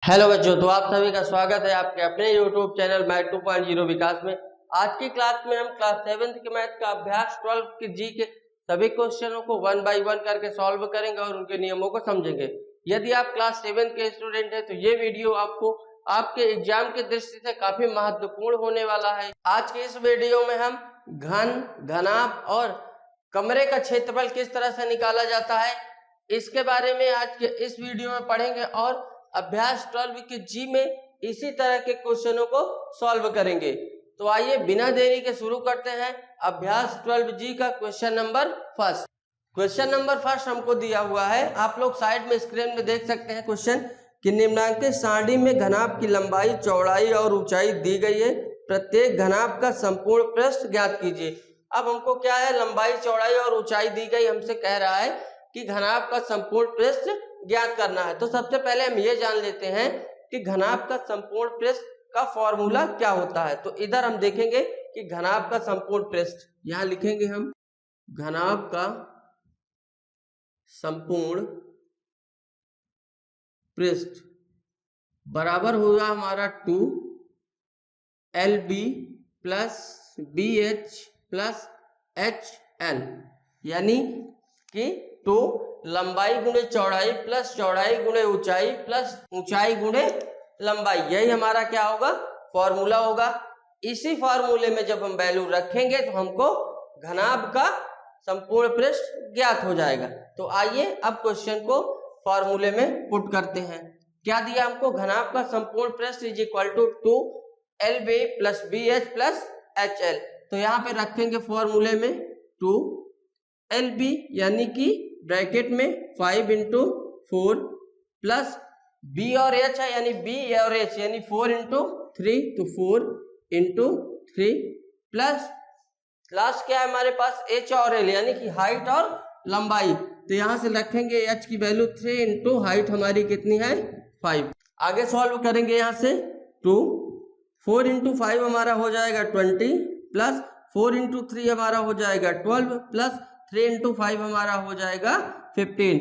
Hello बच्चों, तो आप सभी का स्वागत है आपके अपने यूट्यूब चैनल मैथ 2.0 विकास में। आज की क्लास में हम क्लास 7th के मैथ का अभ्यास 12 के जी के सभी क्वेश्चनों को 1 बाय 1 करके सॉल्व करेंगे और उनके नियमों को समझेंगे। यदि आप क्लास 7 के स्टूडेंट हैं तो ये वीडियो आपको आपके एग्जाम की दृष्टि से काफी महत्वपूर्ण होने वाला है। आज के इस वीडियो में हम घन, घनाभ और कमरे का क्षेत्रफल किस तरह से निकाला जाता है इसके बारे में आज के इस वीडियो में पढ़ेंगे और अभ्यास 12 के जी में इसी तरह के क्वेश्चनों को सॉल्व करेंगे। तो आइए बिना देरी के शुरू करते हैं अभ्यास 12 जी का question number first. Question number first हमको दिया हुआ है, आप लोग साइड में स्क्रीन में देख सकते हैं क्वेश्चन कि निम्नांकित सारणी में घनाभ की लंबाई, चौड़ाई और ऊंचाई दी गई है। प्रत्येक घनाभ का संपूर्ण पृष्ठ ज्ञात कीजिए। अब हमको क्या है, लंबाई, चौड़ाई और ऊंचाई दी गई, हमसे कह रहा है कि घनाभ का संपूर्ण पृष्ठ ज्ञात करना है। तो सबसे पहले हम ये जान लेते हैं कि घनाभ का संपूर्ण पृष्ठ का फॉर्मूला क्या होता है। तो इधर हम देखेंगे कि घनाभ का संपूर्ण पृष्ठ, यहां लिखेंगे हम घनाभ का संपूर्ण पृष्ठ बराबर होगा हमारा 2LB plus BH plus HL, यानी कि 2 लंबाई गुणे चौड़ाई प्लस चौड़ाई गुणे ऊंचाई प्लस ऊंचाई गुणे लंबाई, यही हमारा क्या होगा, फॉर्मूला होगा। इसी फॉर्मूले में जब हम वैल्यू रखेंगे तो हमको घनाभ का संपूर्ण पृष्ठ ज्ञात हो जाएगा। तो आइए अब क्वेश्चन को फॉर्मूले में पुट करते हैं। क्या दिया हमको, घनाभ का संपूर्ण पृष्ठ is equal to 2LB plus BH plus HL। तो यहाँ पे रखेंगे फॉर्मूले में 2LB यानी कि ब्रैकेट में 5 इंटू 4 प्लस B और H है यानी B और H यानी 4 इंटू 3, तो 4 इंटू 3 प्लस लास्ट क्या है हमारे पास H और L यानी कि हाइट और लंबाई। तो यहां से रखेंगे H की वैल्यू 3 इंटू हाइट हमारी कितनी है 5। आगे सॉल्व करेंगे यहां से 4 इंटू 5 हमारा हो जाएगा 20 प्लस 4 इंटू 3 हमारा हो जाएगा 12 प्लस 3 इंटू 5 हमारा हो जाएगा 15।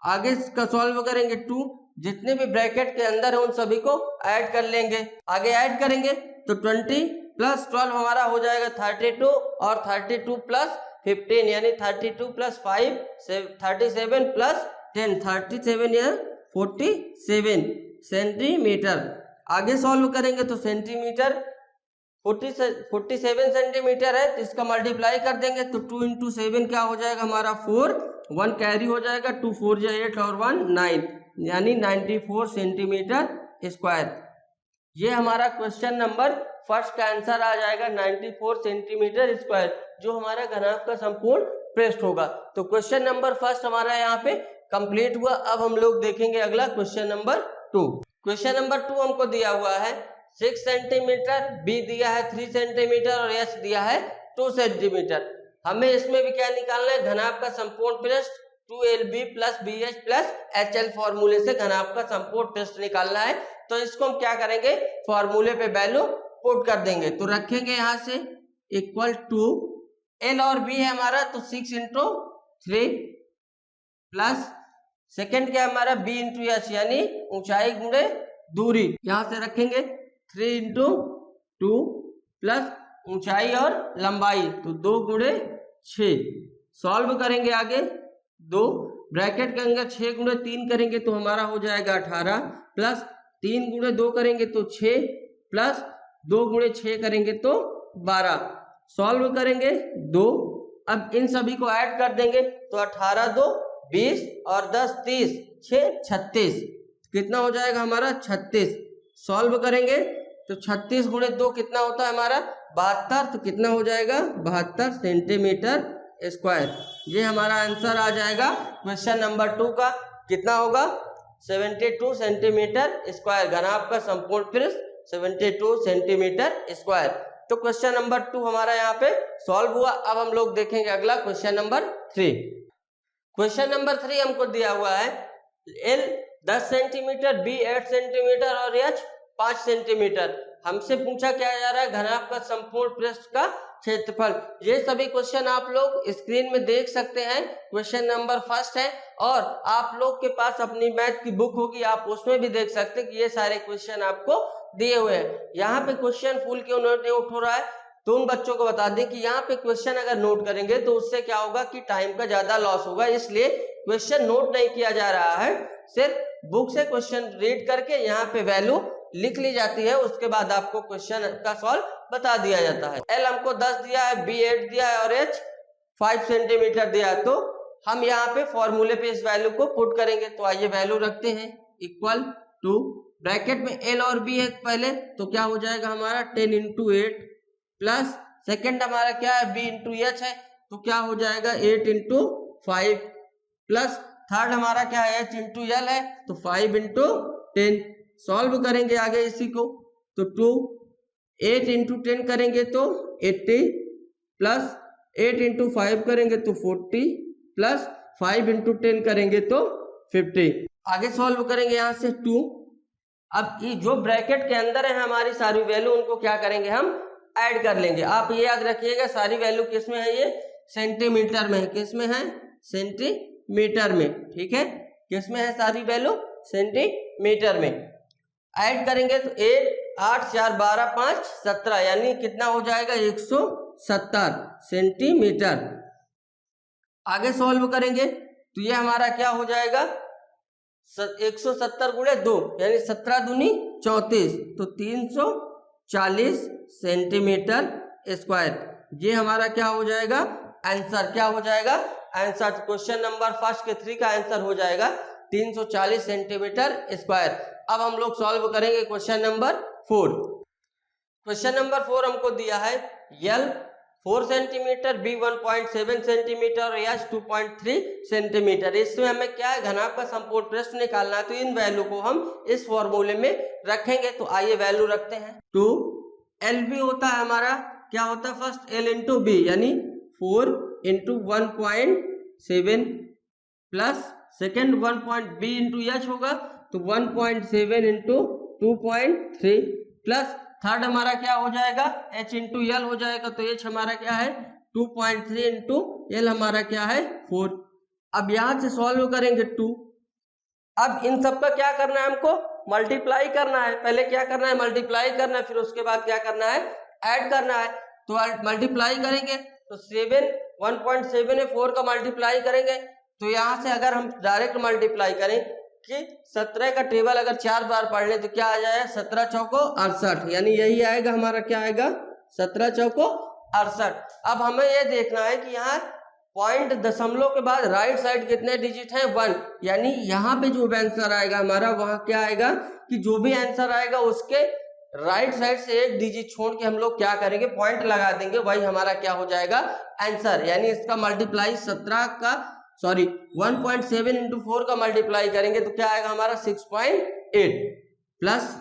आगे इसका सॉल्व करेंगे 2, जितने भी ब्रैकेट के अंदर है उन सभी को ऐड कर लेंगे। आगे ऐड करेंगे तो 20 प्लस 12 हमारा हो जाएगा 32 और 32 प्लस 15 यानी 32 प्लस 5 37 प्लस 10 37 या 47 सेंटीमीटर। आगे सॉल्व करेंगे तो सेंटीमीटर 47 सेंटीमीटर है, तो इसका मल्टीप्लाई कर देंगे तो 2 इंटू 7 क्या हो जाएगा हमारा 4, 1 कैरी हो जाएगा, 2 4 जा 8 और 1 9 यानी 94 सेंटीमीटर स्क्वायर। ये हमारा क्वेश्चन नंबर फर्स्ट का आंसर आ जाएगा 94 सेंटीमीटर स्क्वायर, जो हमारा घनाभ का संपूर्ण पृष्ठ होगा। तो क्वेश्चन नंबर फर्स्ट हमारा यहाँ पे कंप्लीट हुआ। अब हम लोग देखेंगे अगला क्वेश्चन नंबर 2। क्वेश्चन नंबर 2 हमको दिया हुआ है 6 सेंटीमीटर, B दिया है 3 सेंटीमीटर और H दिया है 2 सेंटीमीटर। हमें इसमें भी क्या निकालना है, घनाभ का संपूर्ण पृष्ठ 2LB plus BH plus HL फॉर्मूले से घनाभ का संपूर्ण पृष्ठ निकालना है। तो इसको हम क्या करेंगे, फॉर्मूले पे वैल्यू पुट कर देंगे। तो रखेंगे यहाँ से इक्वल टू L और B है हमारा, तो 6 इंटू 3 प्लस सेकेंड क्या हमारा B इंटू H यानी ऊंचाई गुणे दूरी, यहाँ से रखेंगे 3 इंटू 2 प्लस ऊंचाई और लंबाई, तो 2 गुणे 6। सॉल्व करेंगे आगे 2 ब्रैकेट के अंदर 6 गुणे 3 करेंगे तो हमारा हो जाएगा 18 प्लस 3 गुणे 2 करेंगे तो 6 प्लस 2 गुणे 6 करेंगे तो 12। सॉल्व करेंगे 2, अब इन सभी को ऐड कर देंगे तो 18 2 20 और 10 30 6 36, कितना हो जाएगा हमारा 36। सॉल्व करेंगे तो 36 गुणे 2 कितना होता है हमारा 72, तो कितना हो जाएगा 72 सेंटीमीटर स्क्वायर। ये हमारा आंसर आ जाएगा क्वेश्चन नंबर 2 का, कितना होगा 72 सेंटीमीटर स्क्वायर। घनाभ का संपूर्ण पृष्ठ 72 सेंटीमीटर स्क्वायर। तो क्वेश्चन नंबर 2 हमारा यहाँ पे सॉल्व हुआ। अब हम लोग देखेंगे अगला क्वेश्चन नंबर 3। क्वेश्चन नंबर 3 हमको दिया हुआ है L 10 सेंटीमीटर, B 8 सेंटीमीटर और H 5 सेंटीमीटर। हमसे पूछा क्या जा रहा है, घनाभ का संपूर्ण पृष्ठ का क्षेत्रफल। ये सभी क्वेश्चन आप लोग स्क्रीन में देख सकते हैं। क्वेश्चन नंबर फर्स्ट है और आप लोग के पास अपनी मैथ की बुक होगी, आप उसमें भी देख सकते हैं कि ये सारे क्वेश्चन आपको दिए हुए हैं। यहाँ पे क्वेश्चन फुल क्यों नोट हो रहा है तो उन बच्चों को बता दें कि यहाँ पे क्वेश्चन अगर नोट करेंगे तो उससे क्या होगा कि टाइम का ज्यादा लॉस होगा, इसलिए क्वेश्चन नोट नहीं किया जा रहा है। सिर्फ बुक से क्वेश्चन रीड करके यहाँ पे वैल्यू लिख ली जाती है, उसके बाद आपको क्वेश्चन का सॉल्व बता दिया जाता है। एल हमको 10 दिया है, बी 8 दिया है और एच 5 सेंटीमीटर दिया है, तो हम यहाँ पे फॉर्मूले पे इस वैल्यू को पुट करेंगे। तो आइए वैल्यू रखते हैं इक्वल टू, ब्रैकेट में एल और बी है पहले, तो क्या हो जाएगा हमारा 10 इंटू 8 प्लस सेकेंड हमारा क्या है बी इंटू एच है, तो क्या हो जाएगा 8 इंटू 5 प्लस थर्ड हमारा क्या है एच इंटू एल है, तो 5 इंटू 10। सॉल्व करेंगे आगे इसी को, तो 2 8 इंटू 10 करेंगे तो 80 प्लस 8 इंटू 5 करेंगे तो 40 प्लस 5 इंटू 10 करेंगे तो 50। आगे सॉल्व करेंगे यहाँ से 2। अब ये जो ब्रैकेट के अंदर है हमारी सारी वैल्यू, उनको क्या करेंगे हम ऐड कर लेंगे। आप ये याद रखिएगा सारी वैल्यू किस में है, ये सेंटीमीटर में है। किस में है, सेंटीमीटर में, ठीक है। किस में है सारी वैल्यू, सेंटीमीटर में। ऐड करेंगे तो 8 4 12 5 17 यानी कितना हो जाएगा 170 सेंटीमीटर। आगे सॉल्व करेंगे तो ये हमारा क्या हो जाएगा 170 गुणे 2 यानी 17 दूनी 34, तो 340 सेंटीमीटर स्क्वायर। ये हमारा क्या हो जाएगा आंसर, क्या हो जाएगा आंसर। क्वेश्चन नंबर फर्स्ट के 3 का आंसर हो जाएगा 340 सेंटीमीटर स्क्वायर। अब हम लोग सॉल्व करेंगे क्वेश्चन नंबर 4। क्वेश्चन नंबर 4 हमको दिया है यल 4 सेंटीमीटर, बी 1.7 सेंटीमीटर और एच 2.3 सेंटीमीटर। इसमें हमें क्या है घनाभ का संपूर्ण पृष्ठ निकालना है, तो इन वैल्यू को हम इस फॉर्मूले में रखेंगे। तो आइए वैल्यू रखते हैं। 2 एल बी होता है हमारा, क्या होता है फर्स्ट एल इंटू बी यानी 4 into 1.7 plus second 1 B into H होगा तो 1.7 इंटू 2.3 प्लस थर्ड हमारा क्या हो जाएगा h इंटू एल हो जाएगा, तो h हमारा क्या है 2.3 इंटू एल हमारा क्या है 4। अब यहां से सॉल्व करेंगे 2। अब इन सब का क्या करना है हमको मल्टीप्लाई करना है। पहले क्या करना है मल्टीप्लाई करना है, फिर उसके बाद क्या करना है ऐड करना है। तो मल्टीप्लाई करेंगे तो 7 1.7 है 4 का मल्टीप्लाई करेंगे, तो यहाँ से अगर हम डायरेक्ट मल्टीप्लाई करें कि 17 का टेबल अगर 4 बार पढ़ ले तो क्या आ जाएगा 17 चौको 68 यानी यही आएगा हमारा क्या आएगा 17 चौको 68। अब हमें यह देखना है कि यहाँ पॉइंट दशमलव के बाद राइट साइड कितने डिजिट है 1, यानी यहाँ पे जो आंसर आएगा हमारा वहां क्या आएगा कि जो भी आंसर आएगा उसके राइट साइड से एक डिजिट छोड़ के हम लोग क्या करेंगे पॉइंट लगा देंगे, वही हमारा क्या हो जाएगा आंसर। यानी इसका मल्टीप्लाई 1.7 इंटू 4 का मल्टीप्लाई करेंगे तो क्या आएगा हमारा 6.8 प्लस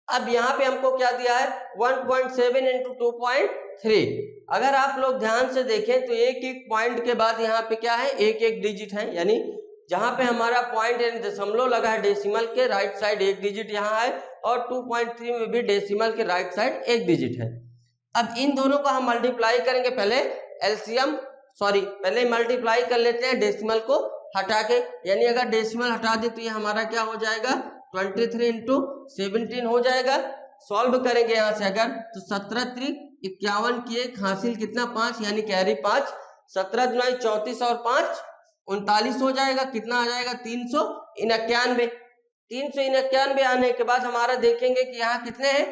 अब यहाँ पे हमको क्या दिया है 1.7 इंटू 2.3। अगर आप लोग ध्यान से देखें तो एक एक पॉइंट के बाद यहाँ पे क्या है एक एक डिजिट है, यानी जहाँ पे हमारा पॉइंट यानी दशमलव लगा है डेसिमल के राइट साइड एक डिजिट यहाँ है और 2.3 में भी डेसिमल के राइट साइड एक डिजिट है। अब इन दोनों को हम मल्टीप्लाई करेंगे, पहले मल्टीप्लाई कर लेते हैं डेसिमल को हटा के, यानी अगर डेसिमल हटा दे तो ये हमारा क्या हो जाएगा 23 इंटू 17 हो जाएगा। सॉल्व करेंगे यहाँ से अगर तो 17 3 51 की एक हासिल कितना 5 यानी कैरी 5, 17 दुनाई 34 और 5 39 हो जाएगा। कितना आ जाएगा 391। 391 आने के बाद हमारा देखेंगे कि यहाँ कितने हैं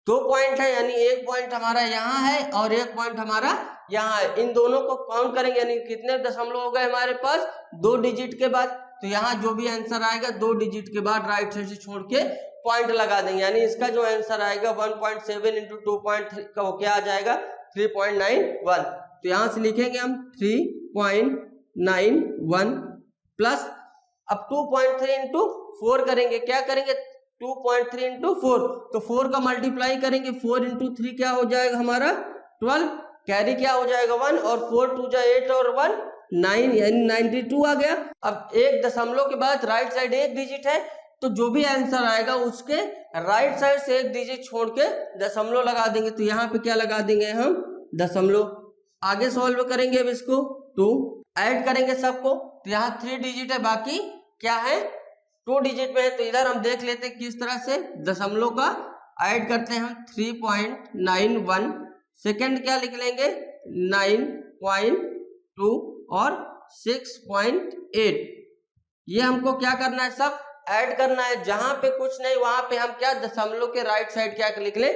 2 पॉइंट है, यानी एक पॉइंट हमारा यहाँ है और एक पॉइंट हमारा यहाँ है। इन दोनों को काउंट करेंगे यानी कितने दशमलव हो गए हमारे पास 2 डिजिट के बाद, तो यहाँ जो भी आंसर आएगा 2 डिजिट के बाद राइट साइड से छोड़ के पॉइंट लगा देंगे, यानी इसका जो आंसर आएगा 1.7 इंटू 2.3 का वो क्या आ जाएगा 3.91। तो यहाँ से लिखेंगे हम 3.91 प्लस अब 2.3 इंटू 4 करेंगे, क्या करेंगे 2.3 इंटू 4, तो 4 का मल्टीप्लाई करेंगे 4 इंटू 3 क्या हो जाएगा हमारा 12, कैरी क्या हो जाएगा 1 और 4 2 जा 8 और 1 9 यानी 92 आ गया। अब एक दशमलव के बाद राइट साइड एक डिजिट है तो जो भी आंसर आएगा उसके राइट साइड से एक डिजिट छोड़ के दशमलव लगा देंगे। तो यहाँ पे क्या लगा देंगे हम, दशमलव। आगे सॉल्व करेंगे अब इसको, तो ऐड करेंगे सबको। तो यहाँ 3 डिजिट है, बाकी क्या है 2 डिजिट में है। तो इधर हम देख लेते हैं किस तरह से दशमलव का ऐड करते हैं हम। 3.91 सेकेंड क्या लिख लेंगे 9.2 और 6.8। ये हमको क्या करना है, सब ऐड करना है। जहां पे कुछ नहीं वहां पे हम क्या दशमलव के राइट साइड क्या लिख ले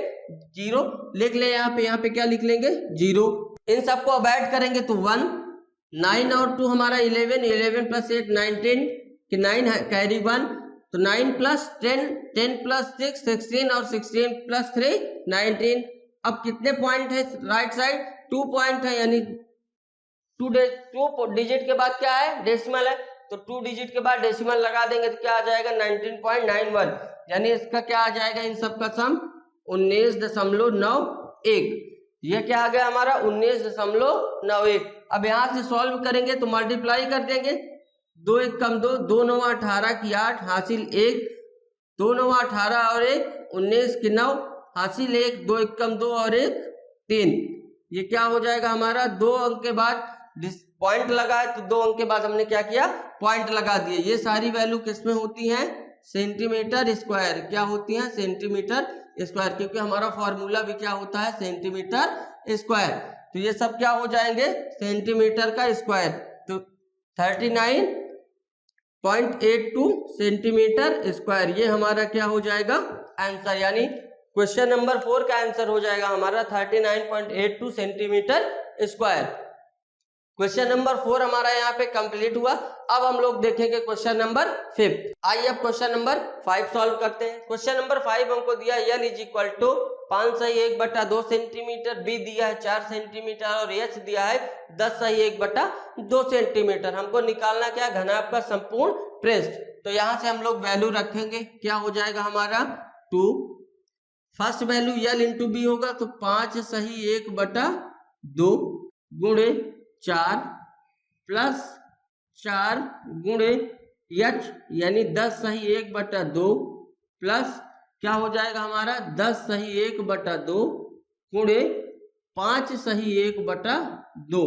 0 लिख ले। यहाँ पे क्या लिख लेंगे 0। इन सबको अब ऐड करेंगे तो 1, 9 और 2 हमारा 11, 11 प्लस 8 19 कि 9 कैरी 1, तो 9 प्लस 10, 10 प्लस 6 16 और 16 प्लस 3 19। अब कितने पॉइंट है राइट साइड, 2 पॉइंट है, यानी 2 डिजिट के बाद क्या है डेसिमल है। तो 2 डिजिट के बाद डेसिमल लगा देंगे तो क्या आ जाएगा 19.91, यानी इसका क्या आ जाएगा इन सब का सम 19.91। ये क्या आ गया हमारा 19.91। अब यहाँ से सॉल्व करेंगे तो मल्टीप्लाई कर देंगे, 2 1 कम 2, 2 9 18 की 8 हासिल 1, 2 9 18 और 1 19 की 9 हासिल 1, 2 1 कम 2 और 1 3। ये क्या हो जाएगा हमारा 2 अंक के बाद पॉइंट लगा है, तो 2 अंक के बाद हमने क्या किया पॉइंट लगा दिए। ये सारी वैल्यू किसमें होती हैं सेंटीमीटर स्क्वायर। क्या होती हैं सेंटीमीटर स्क्वायर, क्योंकि हमारा फॉर्मूला भी क्या होता है सेंटीमीटर स्क्वायर। तो ये सब क्या हो जाएंगे सेंटीमीटर का स्क्वायर। तो 39.82 सेंटीमीटर स्क्वायर, ये हमारा क्या हो जाएगा आंसर, यानी क्वेश्चन नंबर 4 का आंसर हो जाएगा हमारा 39.82 सेंटीमीटर स्क्वायर। क्वेश्चन नंबर 4 हमारा यहाँ पे कंप्लीट हुआ। अब हम लोग देखेंगे क्वेश्चन नंबर 5। आइए अब क्वेश्चन नंबर 5 सॉल्व करते हैं। क्वेश्चन नंबर 5 हमको दिया L is equal to 5/1/2 centimetre, B दिया है 4 सेंटीमीटर और H दिया है 10/1/2 सेंटीमीटर। हमको निकालना क्या घनाभ का संपूर्ण पृष्ठ। तो यहाँ से हम लोग वैल्यू रखेंगे, क्या हो जाएगा हमारा 2, first value L into B होगा तो 5/1/2 गुणे 4 प्लस 4 गुणे H यानी 10/1/2 प्लस क्या हो जाएगा हमारा 10/1/2 गुणे 5/1/2।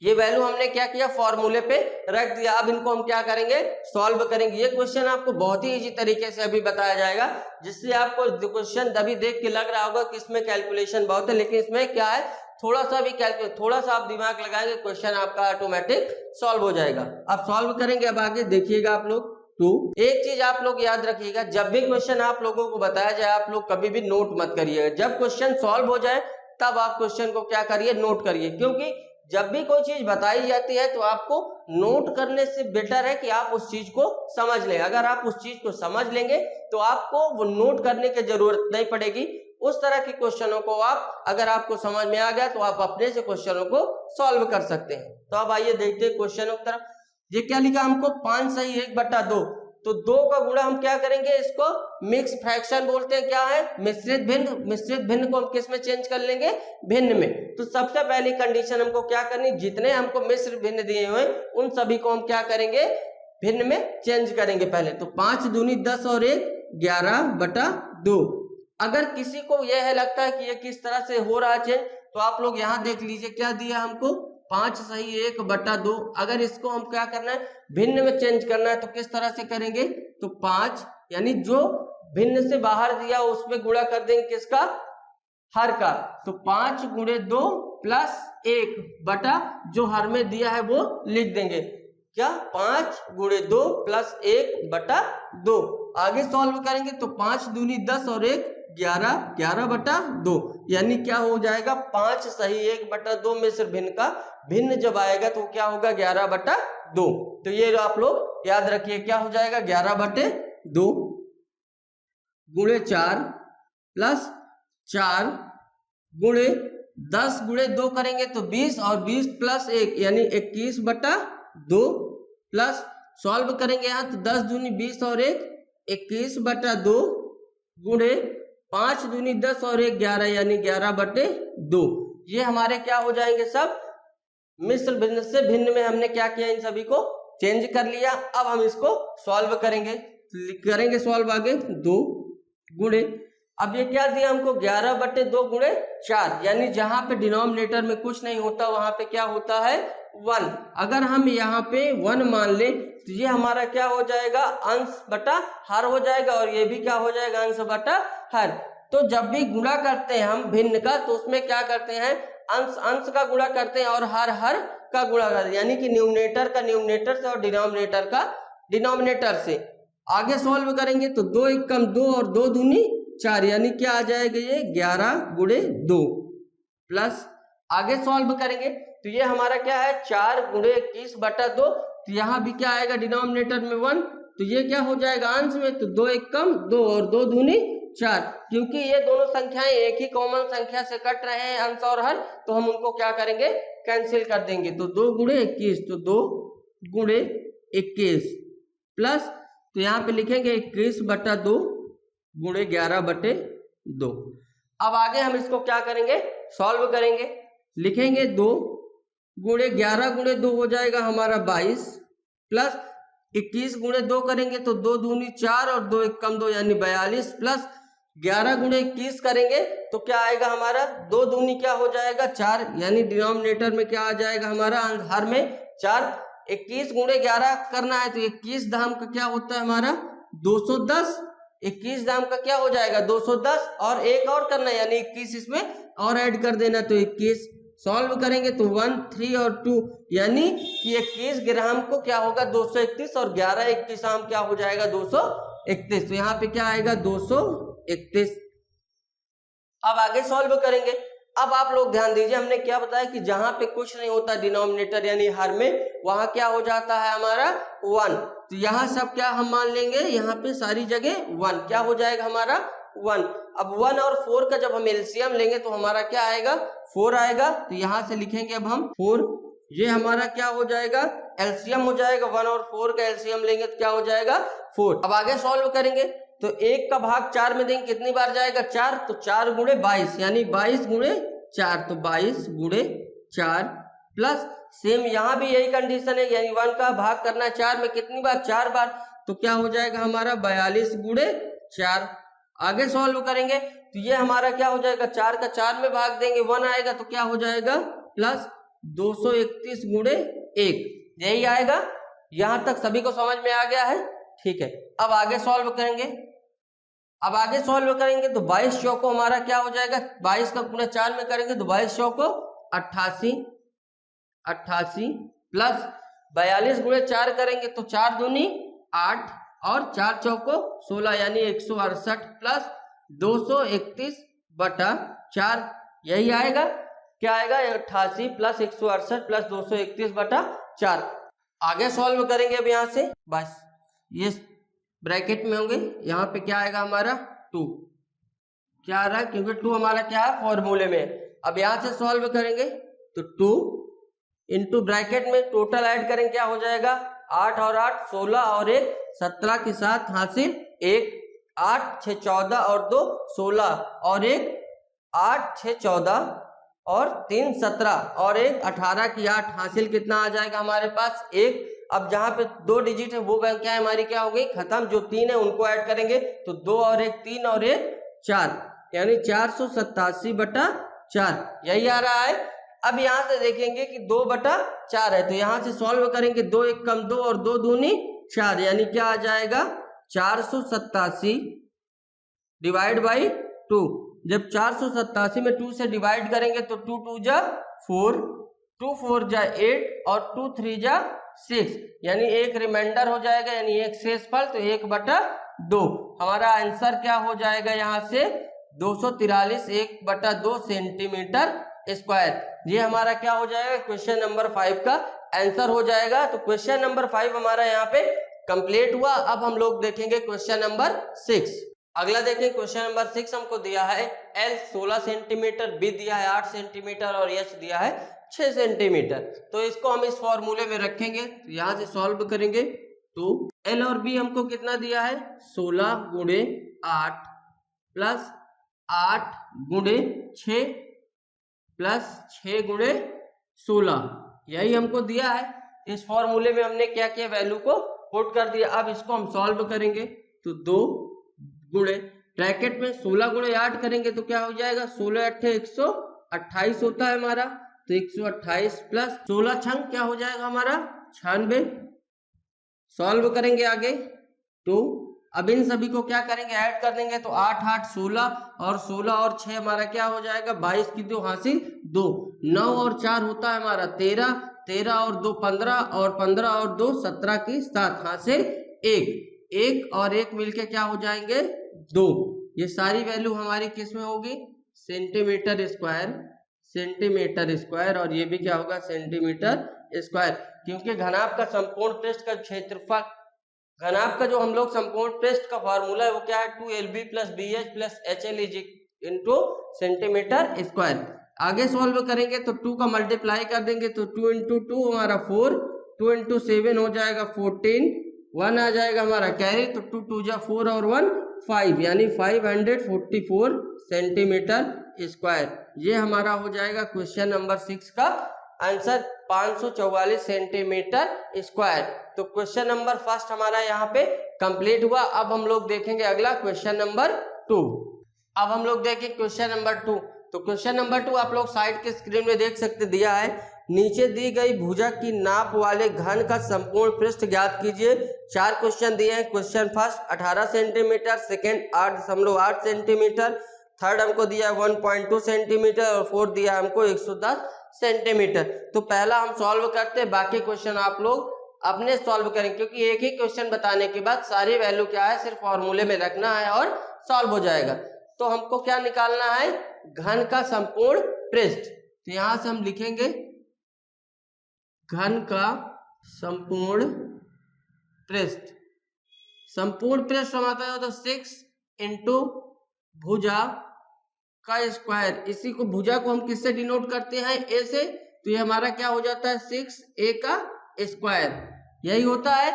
ये वैल्यू हमने क्या किया फॉर्मूले पे रख दिया। अब इनको हम क्या करेंगे सॉल्व करेंगे। ये क्वेश्चन आपको बहुत ही इजी तरीके से अभी बताया जाएगा, जिससे आपको क्वेश्चन अभी देख के लग रहा होगा कि इसमें कैलकुलेशन बहुत है, लेकिन इसमें क्या है थोड़ा सा भी थोड़ा सा आप दिमाग लगाएंगे क्वेश्चन आपका ऑटोमेटिक सॉल्व हो जाएगा। अब सॉल्व करेंगे, अब आगे देखिएगा आप लोग। तो एक चीज आप लोग याद रखिएगा, जब भी क्वेश्चन आप लोगों को बताया जाए आप लोग कभी भी नोट मत करिएगा। जब क्वेश्चन सॉल्व हो जाए तब आप क्वेश्चन को क्या करिए नोट करिए, क्योंकि जब भी कोई चीज बताई जाती है तो आपको नोट करने से बेटर है कि आप उस चीज को समझ लें। अगर आप उस चीज को समझ लेंगे तो आपको वो नोट करने की जरूरत नहीं पड़ेगी। उस तरह के क्वेश्चनों को आप अगर आपको समझ में आ गया तो आप अपने से क्वेश्चनों को सॉल्व कर सकते हैं। तो अब आइए देखते हैं क्वेश्चनों की तरफ। ये क्या लिखा हमको 5/1/2, तो 2 का गुणा हम क्या करेंगे इसको मिक्स फ्रैक्शन बोलते हैं, क्या है मिश्रित भिन्न। मिश्रित भिन्न को हम किस में चेंज कर लेंगे भिन्न में। तो सबसे पहली कंडीशन हमको क्या करनी, जितने हमको मिश्र भिन्न दिए हुए उन सभी को हम क्या करेंगे भिन्न में चेंज करेंगे पहले। तो 5 दूनी 10 और 1 11/2। अगर किसी को यह है लगता है कि ये किस तरह से हो रहा है चेंज, तो आप लोग यहाँ देख लीजिए क्या दिया हमको 5/1/2। अगर इसको हम क्या करना है भिन्न में चेंज करना है तो किस तरह से करेंगे, तो 5 यानी जो भिन्न से बाहर दिया उसमें गुणा कर देंगे किसका हर का। तो 5 गुणे 2 प्लस 1 बटा जो हर में दिया है वो लिख देंगे, क्या 5 गुणे 2 प्लस 1/2। आगे सॉल्व करेंगे तो 5 दूनी 10 और 1 11 11/2, यानी क्या हो जाएगा 5/1/2 में से भिन्न का भिन्न जब आएगा तो क्या होगा 11/2। तो ये आप लोग याद रखिए क्या हो जाएगा 11/2 गुणे 4 प्लस 4 गुणे 10 गुणे 2 करेंगे तो 20 और 20 प्लस 1 यानी 21/2 प्लस सॉल्व करेंगे यहाँ तो 10 दूनी 20 और 1 21/2 गुणे 5 दूनी 10 और 1 11 यानी 11/2। ये हमारे क्या हो जाएंगे सब मिश्र भिन्न से भिन्न में हमने क्या किया इन सभी को चेंज कर लिया। अब हम इसको सॉल्व करेंगे। करेंगे सॉल्व आगे 2 गुणे, अब ये क्या दिया हमको 11/2 गुणे 4, यानी जहां पे डिनोमिनेटर में कुछ नहीं होता वहां पे क्या होता है 1। अगर हम यहाँ पे 1 मान ले तो ये हमारा क्या हो जाएगा अंश बटा हर हो जाएगा, और ये भी क्या हो जाएगा अंश बटा हर। तो जब भी गुणा करते हैं हम भिन्न का तो उसमें क्या करते हैं अंश अंश का गुणा करते हैं और हर हर का गुणा करते हैं, यानी कि न्यूमरेटर का न्यूमरेटर से और डिनोमिनेटर का डिनोमिनेटर से। आगे सॉल्व करेंगे तो 2 एक कम 2 और 2 दूनी 4, यानी क्या आ जाएगा ये 11 गुणे 2 प्लस आगे सॉल्व करेंगे तो ये हमारा क्या है 4 गुणे 21/2, तो यहाँ भी क्या आएगा डिनोमिनेटर में 1, तो ये क्या हो जाएगा अंश में, तो 2 एक कम 2 और 2 दूनी 4, क्योंकि ये दोनों संख्याएं एक ही कॉमन संख्या से कट रहे हैं अंश और हर, तो हम उनको क्या करेंगे कैंसिल कर देंगे। तो 2 गुणे 21, तो 2 गुणे 21 प्लस, तो यहाँ पे लिखेंगे 21/2 गुणे 11/2। अब आगे हम इसको क्या करेंगे सॉल्व करेंगे, लिखेंगे 2 गुणे 11 गुणे 2 हो जाएगा हमारा 22 प्लस 21 गुणे 2 करेंगे तो 2 दूनी 4 और 2 एक कम 2 यानी 42 प्लस 11 गुणे 21 करेंगे तो क्या आएगा हमारा 2 दूनी क्या हो जाएगा 4, यानी डिनोमिनेटर में क्या आ जाएगा हमारा हर में 4। 21 गुणे 11 करना है तो 21 दाम का क्या होता है हमारा 210, 21 दाम का क्या हो जाएगा 210, और एक और करना है यानी 21 इसमें और ऐड कर देना, तो 21 सॉल्व करेंगे तो 1 3 और 2 यानी कि 21 ग्राम को क्या होगा 231 और 11 21 आम क्या हो जाएगा 231, तो यहाँ पे क्या आएगा 231। अब आगे सॉल्व करेंगे। अब आप लोग ध्यान दीजिए हमने क्या बताया कि जहां पे कुछ नहीं होता डिनोमिनेटर यानी हर में, वहां क्या हो जाता है हमारा 1, तो यहाँ सब क्या हम मान लेंगे यहाँ पे सारी जगह 1 क्या हो जाएगा हमारा 1। अब 1 और 4 का जब हम एलसीएम लेंगे तो हमारा क्या आएगा 4 आएगा, तो यहाँ से लिखेंगे अब हम 4, ये हमारा क्या हो जाएगा एलसीएम हो जाएगा, 1 और 4 का एलसीएम लेंगे तो क्या हो जाएगा 4। अब आगे सॉल्व करेंगे तो 1 का भाग 4 में देंगे कितनी बार जाएगा 4, तो 4 गुणे 22 यानी 22 गुणे 4, तो 22 गुणे 4 प्लस सेम यहाँ भी यही कंडीशन है, यानी 1 का भाग करना है 4 में कितनी बार 4 बार, तो क्या हो जाएगा हमारा 42 गुणे 4। आगे सॉल्व करेंगे तो ये हमारा क्या हो जाएगा 4 का 4 में भाग देंगे 1 आएगा तो क्या हो जाएगा प्लस 231 गुणे 1, यही आएगा। यहां तक सभी को समझ में आ गया है, ठीक है। अब आगे सॉल्व करेंगे, अब आगे सॉल्व करेंगे तो 22 चौको हमारा क्या हो जाएगा 22 का गुणा 4 में करेंगे तो 22 चौको 88 प्लस 42 गुणे 4 करेंगे तो 4 दूनी 8 और 4 चौको 16 यानी 168 प्लस 231/4, यही आएगा क्या आएगा 88 प्लस 168 प्लस 231/4। आगे सॉल्व करेंगे अब यहाँ से बस ये ब्रैकेट में होंगे, यहाँ पे क्या आएगा हमारा 2, क्या आ रहा है क्योंकि 2 हमारा क्या है फॉर्मूले में। अब यहाँ से सॉल्व करेंगे तो 2 इंटू ब्रैकेट में टोटल ऐड करेंगे क्या हो जाएगा 8 और 8 16 और 1 17 के साथ हासिल 1 8 6 14 और 2 16 और 1 8 6 14 और 3 17 और 1 18 की 8 हासिल कितना आ जाएगा हमारे पास 1। अब जहां पे 2 डिजिट है वो क्या है हमारी क्या हो गई खत्म, जो 3 है उनको ऐड करेंगे तो 2 और 1 3 और 1 4 यानी 487/4 यही आ रहा है। अब यहाँ से देखेंगे कि 2/4 है तो यहाँ से सॉल्व करेंगे 2 एक कम 2 और 2 दूनी 4 यानी क्या आ जाएगा 487 डिवाइड बाई 2। जब 487 में 2 से डिवाइड करेंगे तो 2 2 जा 4 2 4 जा 8 और 2 3 जा 6 यानी एक रिमाइंडर हो जाएगा यानी एक शेषफल, तो 1/2 हमारा आंसर क्या हो जाएगा यहाँ से 243 1/2 सेंटीमीटर स्क्वायर। ये हमारा क्या हो जाएगा क्वेश्चन नंबर 5 का आंसर हो जाएगा। तो क्वेश्चन नंबर 5 हमारा यहाँ पे कंप्लीट हुआ। अब हम लोग देखेंगे क्वेश्चन नंबर 6। अगला देखें क्वेश्चन नंबर 6 हमको दिया है L 16 सेंटीमीटर, B दिया है 8 सेंटीमीटर और H दिया है 6 सेंटीमीटर। तो इसको हम इस फॉर्मूले में रखेंगे, तो यहाँ से सॉल्व करेंगे तो L और B हमको कितना दिया है 16 गुणे 8 प्लस 8 गुणे 6 प्लस 6 गुणे 16 यही हमको दिया है। इस फॉर्मूले में हमने क्या किया वैल्यू को पुट कर दिया। अब इसको हम सॉल्व करेंगे तो 2 गुणे ब्रैकेट में 16 गुणे 8 करेंगे तो क्या हो जाएगा, 16 अट्ठे 128 होता है हमारा, तो 128 प्लस 16 छंग क्या हो जाएगा हमारा 96। सॉल्व करेंगे आगे तो अब इन सभी को क्या करेंगे, ऐड कर देंगे तो 8 8 16 और 16 और 6 हमारा क्या हो जाएगा 22 की 2 हासिल 2, 9 और 4 होता है हमारा 13, 13 और 2 15 और 15 और 2 17 की 7 हासिल 1, 1 और 1 मिलके क्या हो जाएंगे 2। ये सारी वैल्यू हमारी किस में होगी, सेंटीमीटर स्क्वायर, सेंटीमीटर स्क्वायर, और ये भी क्या होगा सेंटीमीटर स्क्वायर, क्योंकि घनाभ का संपूर्ण पृष्ठ का क्षेत्रफल, घनाभ का जो हम लोग संपूर्ण पृष्ठ का फॉर्मूला है वो क्या है 2LB plus BH plus HL into centimetre square. आगे सॉल्व करेंगे तो 2 का मल्टीप्लाई कर देंगे तो 2 इंटू 2 हमारा 4, 2 इंटू 7 हो जाएगा 14, 1 आ जाएगा हमारा कैरी, तो 2 2 जा 4 और 1 5, यानी 544 सेंटीमीटर स्क्वायर। ये हमारा हो जाएगा क्वेश्चन नंबर 6 का आंसर 544 सेंटीमीटर स्क्वायर। तो क्वेश्चन नंबर फर्स्ट हमारा यहाँ पे कंप्लीट हुआ। अब हम लोग देखेंगे अगला क्वेश्चन नंबर 2। अब हम लोग देखें क्वेश्चन नंबर 2। तो क्वेश्चन नंबर 2 आप लोग साइड के स्क्रीन में देख सकते, दिया है नीचे दी गई भुजा की नाप वाले घन का संपूर्ण पृष्ठ ज्ञात कीजिए। 4 क्वेश्चन दिए हैं। Question first 18 centimetre, second 8.8 centimetre, third हमको दिया है 1.2 सेंटीमीटर और फोर्थ दिया हमको 110 सेंटीमीटर। तो पहला हम सॉल्व करते हैं, बाकी क्वेश्चन आप लोग अपने सॉल्व करेंगे, क्योंकि एक ही क्वेश्चन बताने के बाद सारी वैल्यू क्या है सिर्फ फॉर्मूले में रखना है और सॉल्व हो जाएगा। तो हमको क्या निकालना है, घन का संपूर्ण पृष्ठ। तो यहां से हम लिखेंगे घन का संपूर्ण पृष्ठ। संपूर्ण पृष्ठ हमारा होता है 6 इंटू भुजा का स्क्वायर। इसी को भुजा को हम किससे डिनोट करते हैं, ए से, तो ये हमारा क्या हो जाता है 6a का स्क्वायर। यही होता है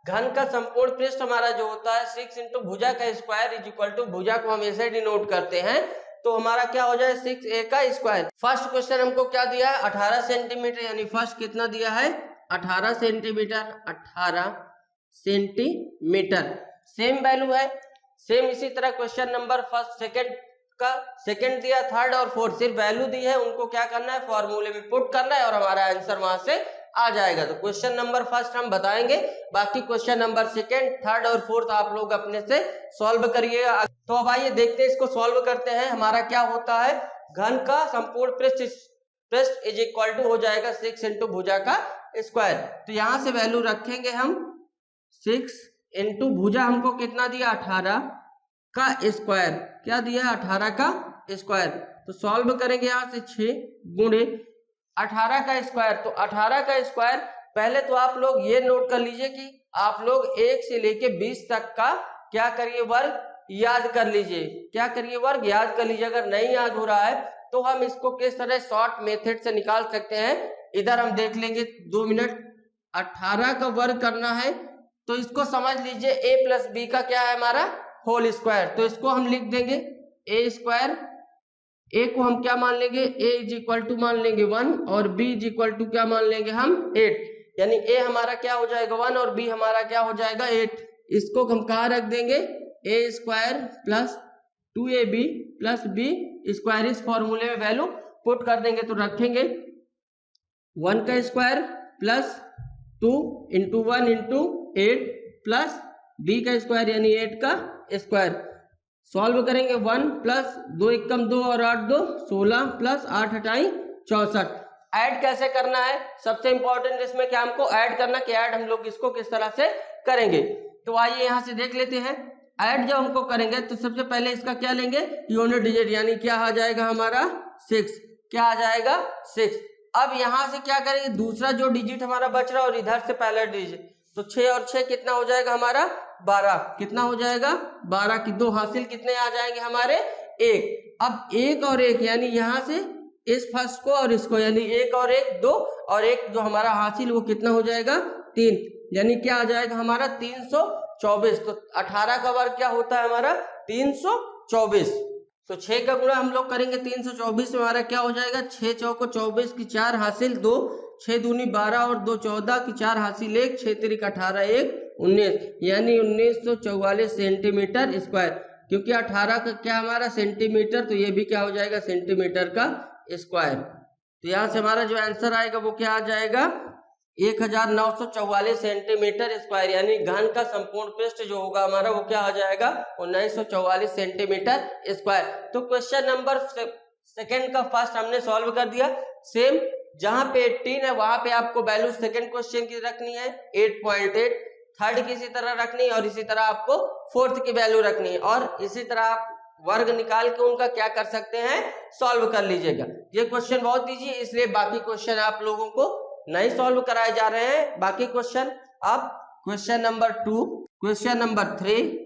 घन का संपूर्ण पृष्ठ हमारा जो होता है 6 इंटू भुजा का स्क्वायर इज इक्वल टू, भुजा को हम ऐसे डिनोट करते हैं तो हमारा क्या हो जाए 6a का स्क्वायर। फर्स्ट क्वेश्चन हमको क्या दिया है 18 सेंटीमीटर, यानी फर्स्ट कितना दिया है 18 सेंटीमीटर, 18 सेंटीमीटर सेम वैल्यू है। सेम इसी तरह क्वेश्चन नंबर फर्स्ट सेकंड का सेकंड दिया, थर्ड और फोर्थ सिर्फ वैल्यू दी है, उनको क्या करना है फॉर्मूले में पुट करना है और हमारा आंसर वहां से आ जाएगा। तो क्वेश्चन नंबर फर्स्ट हम बताएंगे, बाकी क्वेश्चन नंबर सेकंड थर्ड और फोर्थ आप लोग अपने से सॉल्व करिएगा। तो अब आइए देखते हैं इसको सॉल्व करते हैं। हमारा क्या होता है घन का संपूर्ण पृष्ठ इज इक्वल टू हो जाएगा 6 इंटू भुजा का स्क्वायर। तो यहां से वैल्यू रखेंगे हम 6 इंटू भुजा हमको कितना दिया 18 का स्क्वायर, क्या दिया 18 का स्क्वायर। तो सॉल्व करेंगे यहाँ से 6 गुणे 18 का स्क्वायर। तो 18 का स्क्वायर पहले तो आप लोग ये नोट कर लीजिए कि आप लोग 1 से लेके 20 तक का क्या करिए वर्ग याद कर लीजिए, क्या करिए वर्ग याद कर लीजिए। अगर नहीं याद हो रहा है तो हम इसको किस तरह शॉर्ट मेथड से निकाल सकते हैं, इधर हम देख लेंगे 2 मिनट। 18 का वर्ग करना है तो इसको समझ लीजिए a प्लस बी का क्या है हमारा होल स्क्वायर। तो इसको हम लिख देंगे a स्क्वायर, a को हम क्या मान लेंगे a इज इक्वल टू मान लेंगे 1 और b इज इक्वल टू क्या मान लेंगे हम 8, यानी a हमारा क्या हो जाएगा 1 और b हमारा क्या हो जाएगा 8। इसको हम कहाँ रख देंगे a square plus 2ab plus b square, इस फॉर्मूले में वैल्यू पुट कर देंगे। तो रखेंगे 1 का square plus 2 into 1 into 8 plus b का स्क्वायर यानी 8 का स्क्वायर। सॉल्व करेंगे 1 प्लस 2 एकम 2 और 8 2 16 प्लस 8 हटाई 64। ऐड कैसे करना है, सबसे इंपॉर्टेंट इसमें क्या हमको ऐड करना, कि ऐड हम लोग इसको किस तरह से करेंगे। तो आइए यहाँ से देख लेते हैं। ऐड जब हमको करेंगे तो सबसे पहले इसका क्या लेंगे यूनिट डिजिट, यानी क्या आ जाएगा हमारा 6, क्या आ जाएगा 6। अब यहाँ से क्या करेंगे दूसरा जो डिजिट हमारा बच रहा है और इधर से पहला डिजिट, तो 6 और 6 कितना हो जाएगा हमारा 12, कितना हो जाएगा 12 की 2 हासिल कितने आ जाएंगे हमारे 1। अब 1 और 1 यानी यहाँ से इस फर्स्ट को और इसको, यानी 1 और 1 2 और 1 जो हमारा हासिल वो कितना हो जाएगा 3, यानी क्या आ जाएगा हमारा 324। तो 18 का वर्ग क्या होता है हमारा 324। तो 6 का गुणा हम लोग करेंगे 324 में, हमारा क्या हो जाएगा 6 चौको 24 की 4 हासिल 2, 6 दूनी 12 और 2 14 की 4 हासिल 1, 6 तिरिक 18 1 19 यानी 1944 सेंटीमीटर स्क्वायर, क्योंकि 18 का क्या हमारा सेंटीमीटर, तो ये भी क्या हो जाएगा सेंटीमीटर का स्क्वायर। तो यहाँ से हमारा जो आंसर आएगा वो क्या आ जाएगा 1944 सेंटीमीटर स्क्वायर, यानी घन का संपूर्ण पृष्ठ जो होगा हमारा वो क्या आ जाएगा 1944 सेंटीमीटर स्क्वायर। तो क्वेश्चन नंबर सेकंड का फर्स्ट हमने सॉल्व कर दिया। सेम जहां पे 18 है वहां पे आपको वैल्यू सेकंड क्वेश्चन की रखनी है 8.8, थर्ड की इसी तरह रखनी है और इसी तरह आपको फोर्थ की वैल्यू रखनी है, और इसी तरह आप वर्ग निकाल के उनका क्या कर सकते हैं सॉल्व कर लीजिएगा। ये क्वेश्चन बहुत इजी है, इसलिए बाकी क्वेश्चन आप लोगों को नहीं सॉल्व कराए जा रहे हैं। बाकी क्वेश्चन अब क्वेश्चन नंबर 2, क्वेश्चन नंबर 3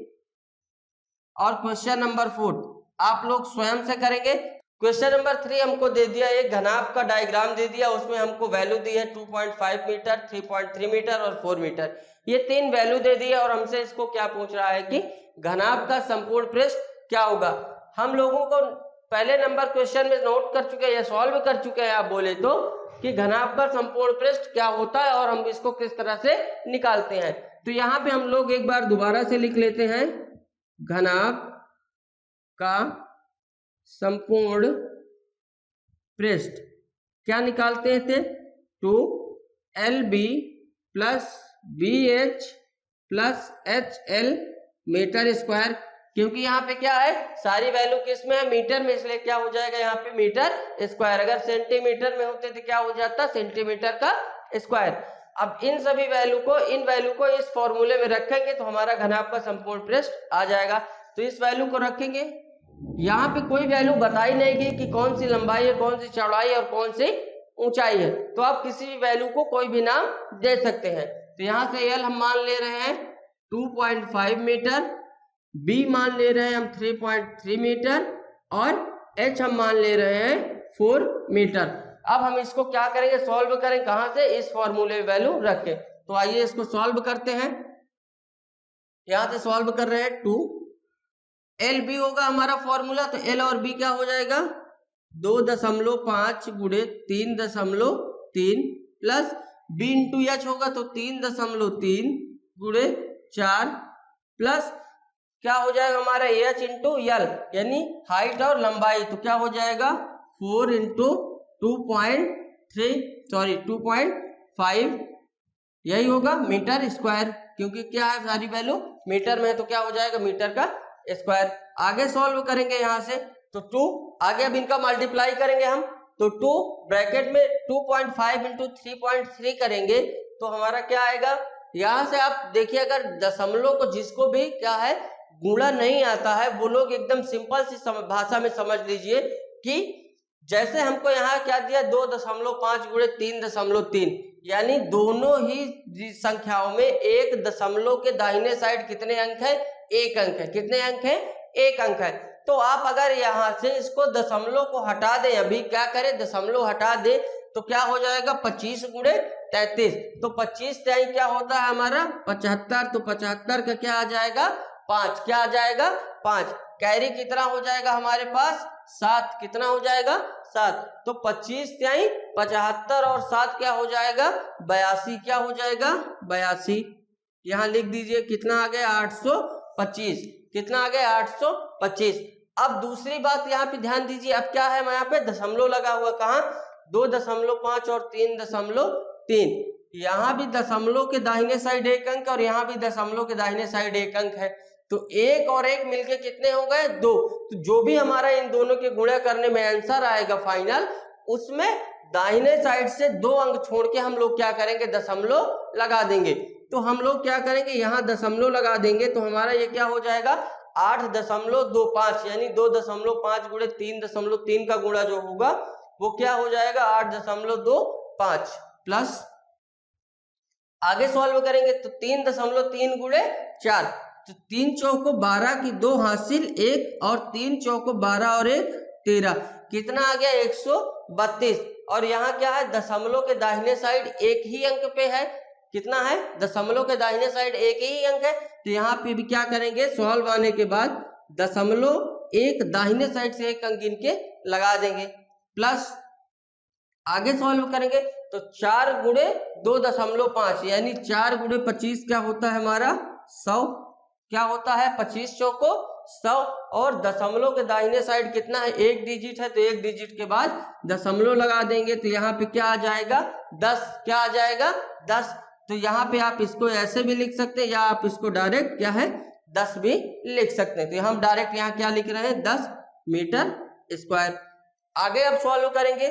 और क्वेश्चन नंबर 4 आप लोग स्वयं से करेंगे। क्वेश्चन नंबर 3 हमको दे दिया एक घनाभ का डायग्राम दे दिया, उसमें हमको वैल्यू दी है 2.5 मीटर, 3.3 मीटर और 4 मीटर, ये 3 वैल्यू दे दी है और हमसे इसको क्या पूछ रहा है कि घनाभ का संपूर्ण पृष्ठ क्या होगा। हम लोगों को पहले नंबर क्वेश्चन में नोट कर चुके हैं या सॉल्व कर चुके हैं आप बोले तो कि घनाभ का संपूर्ण पृष्ठ क्या होता है और हम इसको किस तरह से निकालते हैं। तो यहाँ पे हम लोग एक बार दोबारा से लिख लेते हैं घनाभ का संपूर्ण पृष्ठ क्या निकालते थे 2LB plus BH plus HL metre square, क्योंकि यहाँ पे क्या है सारी वैल्यू किस में है मीटर में, इसलिए क्या हो जाएगा यहाँ पे मीटर स्क्वायर। अगर सेंटीमीटर में होते तो क्या हो जाता सेंटीमीटर का स्क्वायर। अब इन सभी वैल्यू को इस फॉर्मूले में रखेंगे तो हमारा घनाभ का संपूर्ण पृष्ठ आ जाएगा। तो इस वैल्यू को रखेंगे, यहाँ पे कोई वैल्यू बताई नहीं गई कि कौन सी लंबाई है, कौन सी चौड़ाई और कौन सी ऊंचाई है, तो आप किसी भी वैल्यू को कोई भी नाम दे सकते हैं। तो यहाँ से L हम मान ले रहे हैं 2.5 मीटर, B मान ले रहे हैं हम 3.3 मीटर और H हम मान ले रहे हैं 4 मीटर। अब हम इसको क्या करेंगे सॉल्व करें, कहां से इस फॉर्मूले में वैल्यू रख के। तो आइए इसको सॉल्व करते हैं। यहां से सॉल्व कर रहे हैं 2LB होगा हमारा फॉर्मूला, तो L और B क्या हो जाएगा 2.5 गुणे 3.3 प्लस B इंटू H होगा तो 3.3 गुणे 4 प्लस क्या हो जाएगा हमारा H इंटू L यानी हाइट और लंबाई, तो क्या हो जाएगा 4 इंटू 2.5 यही होगा मीटर स्क्वायर, क्योंकि क्या है सारी वैल्यू मीटर में, तो क्या हो जाएगा मीटर का स्क्वायर। आगे सॉल्व करेंगे यहाँ से तो 2 आगे अब इनका मल्टीप्लाई करेंगे हम, तो 2 ब्रैकेट में 2.5 इंटू 3.3 करेंगे तो हमारा क्या आएगा। यहाँ से आप देखिए अगर दशमलव को जिसको भी क्या है गुणा नहीं आता है वो लोग एकदम सिंपल सी भाषा में समझ लीजिए कि जैसे हमको यहाँ क्या दिया 2.5 गुणे 3.3 यानी दोनों ही संख्याओं में एक दशमलव के दाहिने साइड कितने अंक है 1 अंक है। कितने अंक है 1 अंक है। तो आप अगर यहाँ से इसको दशमलव को हटा दें, अभी क्या करें दशमलव हटा दे तो क्या हो जाएगा 25 गुणे 33, तो 25 त्याई क्या होता है हमारा 75, तो 75 का क्या आ जाएगा 5, क्या आ जाएगा 5, कैरी कितना हो जाएगा हमारे पास 7, कितना हो जाएगा 7, तो 25 त्याई 75 और 7 क्या हो जाएगा 82, क्या हो जाएगा 82। यहाँ लिख दीजिए कितना आ गया 825, कितना आ गया 825। अब दूसरी बात यहाँ पे ध्यान दीजिए, अब क्या है यहाँ पे दशमलव लगा हुआ, कहाँ 2.5 और 3.3, यहाँ भी दशमलव के दाहिने साइड 1 अंक और यहाँ भी दशमलव के दाहिने साइड 1 अंक है, तो 1 और 1 मिलके कितने हो गए 2। तो जो भी हमारा इन दोनों के गुणा करने में आंसर आएगा फाइनल, उसमें दाहिने साइड से 2 अंक छोड़ के हम लोग क्या करेंगे दशमलव लगा देंगे। तो हम लोग क्या करेंगे यहाँ दशमलव लगा देंगे तो हमारा ये क्या हो जाएगा 8.25 यानी 2.5 गुणे 3.3 का गुणा जो होगा वो क्या हो जाएगा 8.25 प्लस आगे सॉल्व करेंगे तो 3.3 गुणे 4, तो 3 चौको 12 की 2 हासिल 1 और 3 चौको 12 और 1 13, कितना आ गया 132। और यहाँ क्या है दशमलव के दाहिने साइड 1 ही अंक पे है, कितना है दशमलव के दाहिने साइड 1 ही अंक है, तो यहाँ पे भी क्या करेंगे सॉल्व आने के बाद दशमलव 1 दाहिने साइड से 1 अंक गिन के लगा देंगे, प्लस आगे सॉल्व करेंगे तो 4 गुणे 2.5 यानी 4 गुणे 25 क्या होता है हमारा 100। क्या होता है 25 चौको 100। और दशमलव के दाहिने साइड कितना है, एक डिजिट है, तो एक डिजिट के बाद दशमलव लगा देंगे तो यहाँ पे क्या आ जाएगा 10। क्या आ जाएगा 10। तो यहाँ पे आप इसको ऐसे भी लिख सकते हैं या आप इसको डायरेक्ट क्या है 10 भी लिख सकते हैं। तो हम डायरेक्ट यहाँ क्या लिख रहे हैं 10 मीटर स्क्वायर। आगे अब सॉल्व करेंगे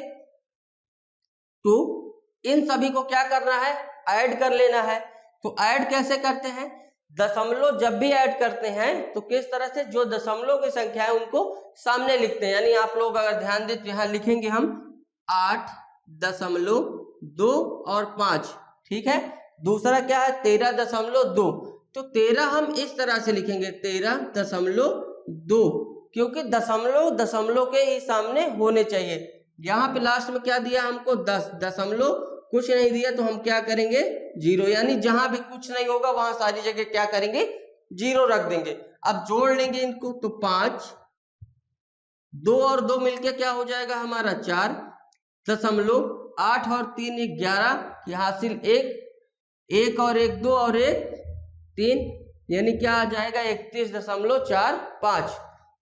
तो इन सभी को क्या करना है ऐड कर लेना है। तो ऐड कैसे करते हैं, दशमलव जब भी ऐड करते हैं तो किस तरह से, जो दशमलव की संख्या है उनको सामने लिखते हैं। यानी आप लोग अगर ध्यान दें तो यहाँ लिखेंगे हम 8.2 और 5, ठीक है। दूसरा क्या है 13.2, तो 13 हम इस तरह से लिखेंगे 13.2, क्योंकि दशमलव दशमलव के ही सामने होने चाहिए। यहाँ पे लास्ट में क्या दिया हमको 10, दशमलव कुछ नहीं दिया तो हम क्या करेंगे 0, यानी जहां भी कुछ नहीं होगा वहां सारी जगह क्या करेंगे 0 रख देंगे। अब जोड़ लेंगे इनको तो 5, 2 और 2 मिलके क्या हो जाएगा हमारा 4, दशमलव 8 और 3 11, हासिल 1, 1 और 1 2 और 1 3, यानी क्या आ जाएगा 31.45।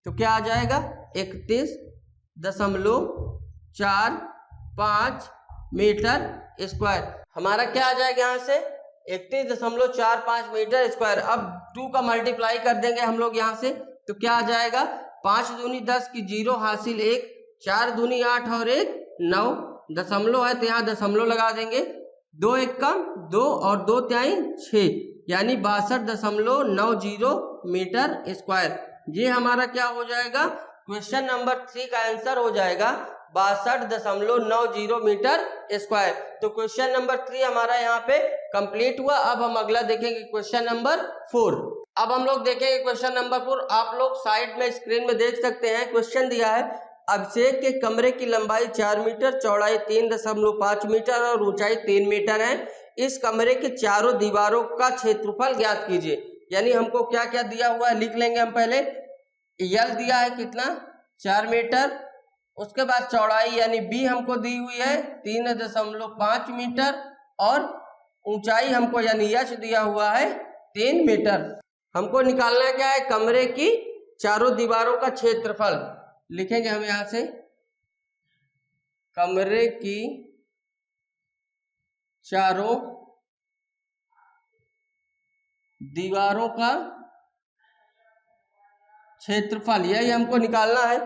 तो क्या आ जाएगा 31.45 मीटर स्क्वायर। हमारा क्या आ जाएगा यहाँ से 31.45 मीटर स्क्वायर। अब 2 का मल्टीप्लाई कर देंगे हम लोग यहाँ से, तो क्या आ जाएगा 5 दूनी 10 की 0, हासिल 1, 4 दूनी 8 और 1 9, दशमलव है तो यहाँ दशमलव लगा देंगे, 2 1 कम 2 और 2 3 6, यानी 62.90 मीटर स्क्वायर। ये हमारा क्या हो जाएगा क्वेश्चन नंबर 3 का आंसर हो जाएगा 62.90 मीटर स्क्वायर। तो क्वेश्चन नंबर 3 हमारा यहाँ पे कंप्लीट हुआ। अब हम अगला देखेंगे क्वेश्चन नंबर 4। अब हम लोग देखेंगे क्वेश्चन नंबर 4। आप लोग साइड में स्क्रीन में देख सकते हैं, क्वेश्चन दिया है अभिषेक के कमरे की लंबाई 4 मीटर, चौड़ाई 3.5 मीटर और ऊंचाई 3 मीटर है। इस कमरे के चारों दीवारों का क्षेत्रफल ज्ञात कीजिए। यानी हमको क्या क्या दिया हुआ है लिख लेंगे हम पहले। यल दिया है कितना 4 मीटर, उसके बाद चौड़ाई यानी बी हमको दी हुई है 3.5 मीटर और ऊंचाई हमको यानी एच दिया हुआ है 3 मीटर। हमको निकालना क्या है कमरे की चारों दीवारों का क्षेत्रफल। लिखेंगे हम यहां से कमरे की चारों दीवारों का क्षेत्रफल, यही हमको निकालना है।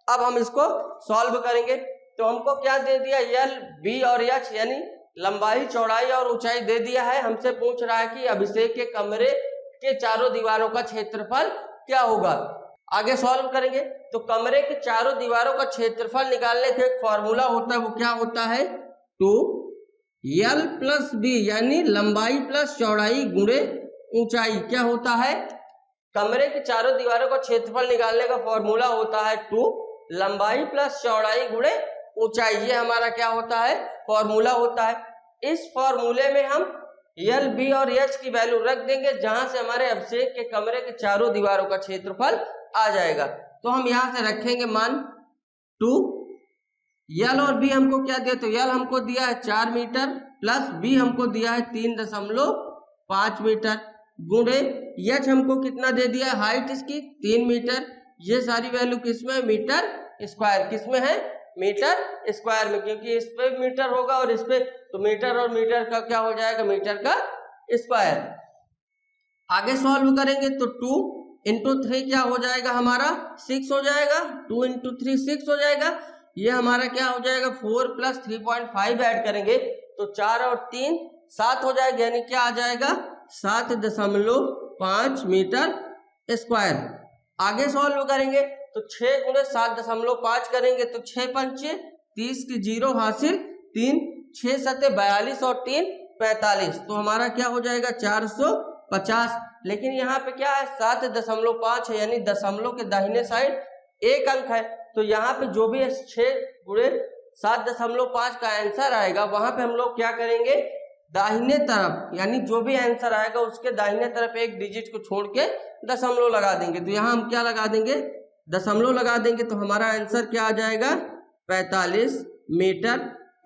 अब हम इसको सॉल्व करेंगे तो हमको क्या दे दिया एल बी और एच, यानी लंबाई चौड़ाई और ऊंचाई दे दिया है। हमसे पूछ रहा है कि अभिषेक के कमरे के चारों दीवारों का क्षेत्रफल क्या होगा। आगे सॉल्व करेंगे तो कमरे के चारों दीवारों का क्षेत्रफल निकालने का एक फॉर्मूला होता है, वो क्या होता है 2l प्लस बी, यानी लंबाई प्लस चौड़ाई गुणे ऊंचाई। क्या होता है कमरे के चारों दीवारों का क्षेत्रफल निकालने का फॉर्मूला होता है 2 लंबाई प्लस चौड़ाई गुणे ऊंचाई। ये हमारा क्या होता है फॉर्मूला होता है। इस फॉर्मूले में हम एल बी और एच की वैल्यू रख देंगे, जहां से हमारे अभिषेक के कमरे के चारों दीवारों का क्षेत्रफल आ जाएगा। तो हम यहां से रखेंगे मान 2, एल और बी हमको क्या दिया, तो एल हमको दिया है 4 मीटर प्लस बी हमको दिया है 3.5 मीटर गुणे एच हमको कितना दे दिया है हाइट इसकी 3 मीटर। ये सारी वैल्यू किसमें मीटर स्क्वायर, किसमें है मीटर स्क्वायर में, क्योंकि इस पे मीटर होगा और इस पे तो मीटर और मीटर का क्या हो जाएगा मीटर का स्क्वायर। आगे सॉल्व करेंगे तो 2 इंटू 3 क्या हो जाएगा हमारा 6 हो जाएगा, 2 इंटू 3 6 हो जाएगा। ये हमारा क्या हो जाएगा 4 प्लस 3.5 ऐड करेंगे तो 4 और 3 7 हो जाएगा, यानी क्या आ जाएगा 7.5 मीटर स्क्वायर। आगे सॉल्व करेंगे तो 6 गुणे 7.5 करेंगे तो 6 पंचे 30 की 0 हासिल 3, 6 सते 42 और 3 45, तो हमारा क्या हो जाएगा 450। लेकिन यहाँ पे क्या है 7.5 है, यानी दशमलव के दाहिने साइड एक अंक है, तो यहाँ पे जो भी 6 गुणे 7.5 का आंसर आएगा वहां पे हम लोग क्या करेंगे दाहिने तरफ, यानी जो भी आंसर आएगा उसके दाहिने तरफ एक डिजिट को छोड़ के दशमलव लगा देंगे। तो यहाँ हम क्या लगा देंगे दशमलव लगा देंगे, तो हमारा आंसर क्या आ जाएगा 45 मीटर